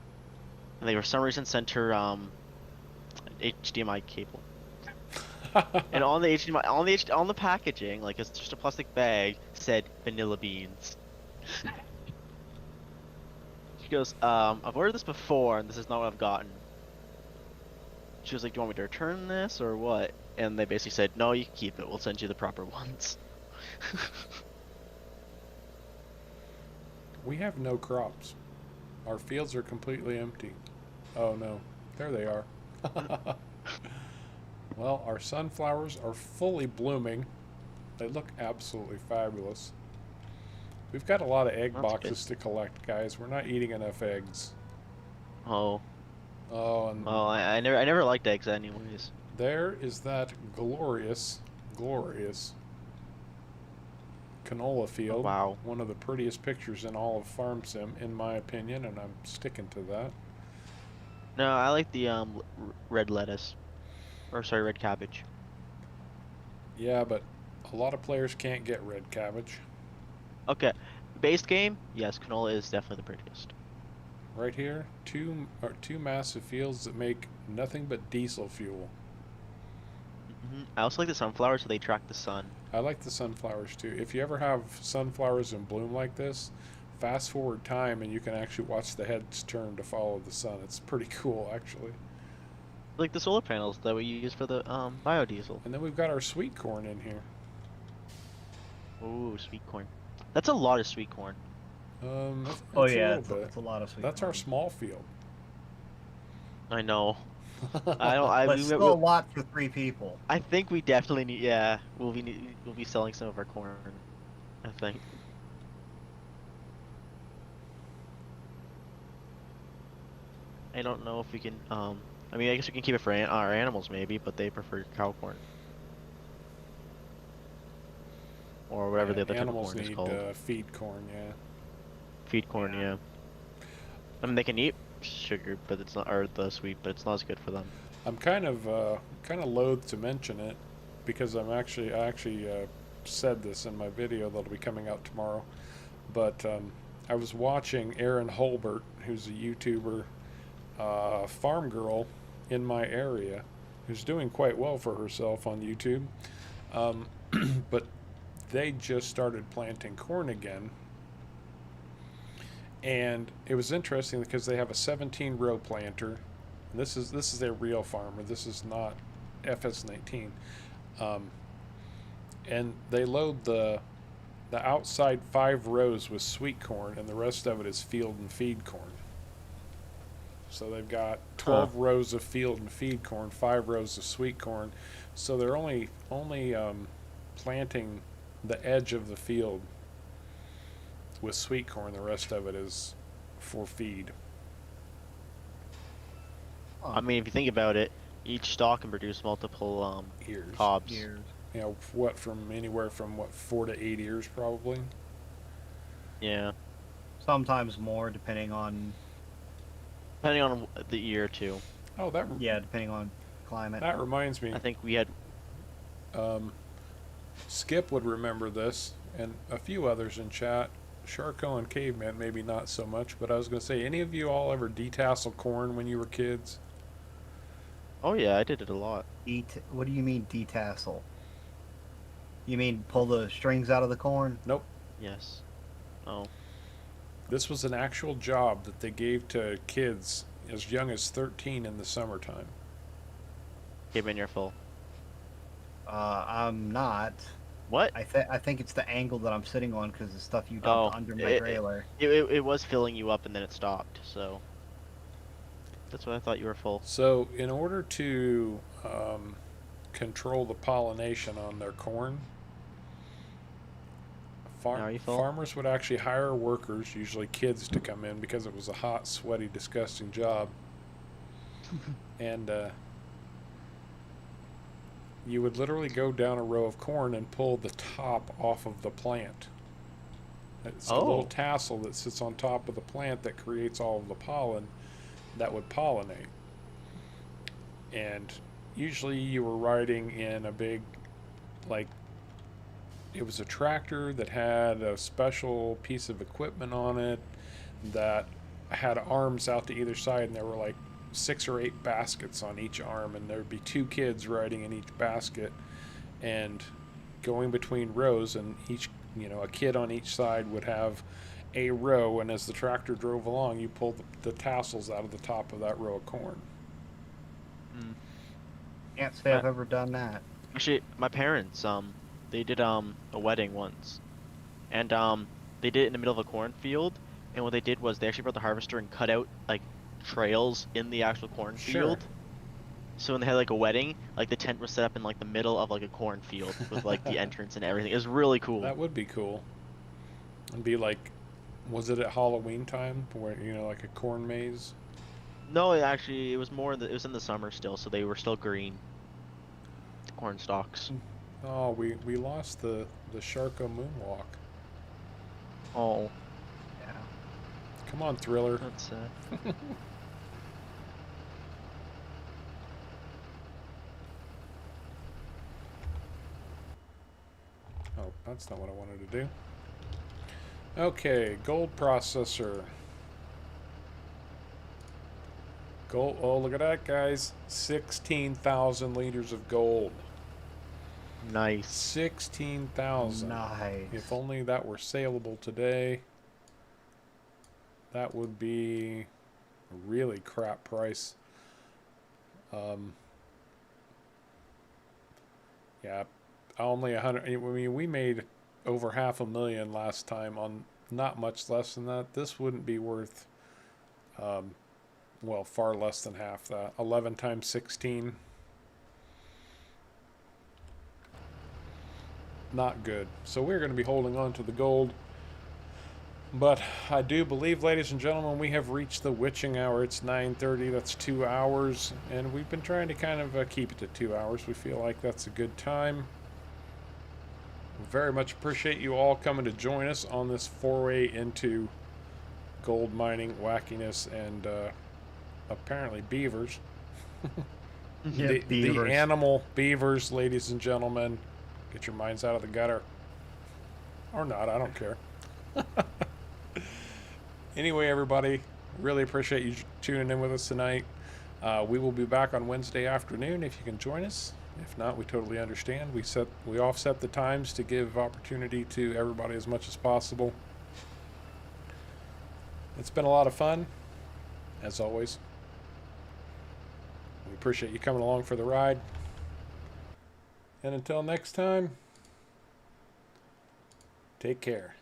and they for some reason sent her HDMI cable. And on the HDMI, on the packaging, like it's just a plastic bag, said vanilla beans. She goes, I've ordered this before, and this is not what I've gotten. She was like, do you want me to return this or what? And they basically said, no, you can keep it. We'll send you the proper ones. We have no crops. Our fields are completely empty. Oh no, there they are. Well, our sunflowers are fully blooming. They look absolutely fabulous. We've got a lot of egg That's boxes to collect, guys. We're not eating enough eggs. Oh, Oh, and well, I never liked eggs anyways. there is that glorious, glorious canola Oh, field. wow. One of the prettiest pictures in all of Farm Sim, in my opinion, and I'm sticking to that. No, I like the red lettuce, or sorry, red cabbage. Yeah, but a lot of players can't get red cabbage. Okay, base game, yes, canola is definitely the prettiest. Right here, two massive fields that make nothing but diesel fuel. I also like the sunflowers, so they track the sun. I like the sunflowers too. If you ever have sunflowers in bloom like this, fast forward time and you can actually watch the heads turn to follow the sun. It's pretty cool, actually. Like the solar panels that we use for the biodiesel. And then we've got our sweet corn in here. Ooh, sweet corn. That's a lot of sweet corn. That's, Oh that's a yeah, little bit. it's a lot of sweet That's corn. our small field. I know. I don't. I But we, still we, a lot for 3 people. I think we definitely need. Yeah, we'll be selling some of our corn. I think. I don't know if we can. I mean, I guess we can keep it for our animals maybe, but they prefer cow corn or whatever the Yeah, other type of animals corn is need called. feed corn, yeah. Feed corn, yeah. I mean, they can eat sugar, but it's not, or the sweet, but it's not as good for them. I'm kind of loath to mention it because I actually said this in my video that'll be coming out tomorrow. But I was watching Erin Holbert, who's a YouTuber, farm girl in my area, who's doing quite well for herself on YouTube. Um, but they just started planting corn again, and it was interesting because they have a 17 row planter. And this is their real farmer. This is not FS19. Um, and they load the outside 5 rows with sweet corn, and the rest of it is field and feed corn. So they've got 12 rows of field and feed corn, 5 rows of sweet corn. So they're only planting the edge of the field with sweet corn. The rest of it is for feed. I mean, if you think about it, each stalk can produce multiple Ears. cobs. Years. From anywhere from 4 to 8 ears probably. Yeah, Sometimes more, depending on depending on the year too. Oh, depending on climate. that reminds me. I think we had. Um, Skip would remember this, and a few others in chat. Sharko and Caveman, maybe not so much, but I was going to say, any of you all ever detassel corn when you were kids? Oh yeah, I did it a lot. What do you mean detassel? You mean pull the strings out of the corn? Nope. Yes. Oh. This was an actual job that they gave to kids as young as 13 in the summertime. Came in your full. I'm not. What? I think it's the angle that I'm sitting on because the stuff you dumped Oh, under my trailer. it was filling you up and then it stopped. So that's what I thought you were full. So, in order to control the pollination on their corn, Now are you full? farmers would actually hire workers, usually kids, to come in because it was a hot, sweaty, disgusting job. And you would literally go down a row of corn and pull the top off of the plant. It's a little Oh. tassel that sits on top of the plant that creates all of the pollen that would pollinate. And usually you were riding in a big, like, it was a tractor that had a special piece of equipment on it that had arms out to either side, and there were like 6 or 8 baskets on each arm, and there'd be 2 kids riding in each basket and going between rows, and each, a kid on each side would have a row, and as the tractor drove along, you pulled the tassels out of the top of that row of corn. Mm. Can't say I've ever done that. Actually, my parents they did a wedding once, and they did it in the middle of a cornfield. And what they did was they actually brought the harvester and cut out like trails in the actual cornfield. Sure. So when they had like a wedding, like the tent was set up in like the middle of like a cornfield with like the entrance and everything. It was really cool. That would be cool. And be like, was it at Halloween time where like a corn maze? No, it was more it was in the summer still, so they were still green. The corn stalks. Oh, we lost the Sharko moonwalk. Oh, Yeah. Come on, Thriller. that's sad. Oh, that's not what I wanted to do. Okay, gold processor. Gold. Oh, look at that, guys! 16,000 liters of gold. Nice. 16,000. Nice. If only that were saleable today. That would be a really crap price. Yeah, only 100. I mean, we made over 500,000 last time on not much less than that. This wouldn't be worth, well, far less than half that. 11 times 16. Not good. So we're going to be holding on to the gold. But I do believe, ladies and gentlemen, we have reached the witching hour. It's 9:30. That's 2 hours. And we've been trying to kind of keep it to 2 hours. We feel like that's a good time. Very much appreciate you all coming to join us on this foray into gold mining, wackiness, and apparently beavers. Yeah, The animal beavers, ladies and gentlemen. Get your minds out of the gutter. Or not, I don't care. Anyway, everybody, really appreciate you tuning in with us tonight. We will be back on Wednesday afternoon if you can join us. If not, we totally understand. We offset the times to give opportunity to everybody as much as possible. It's been a lot of fun, as always. We appreciate you coming along for the ride. And until next time, take care.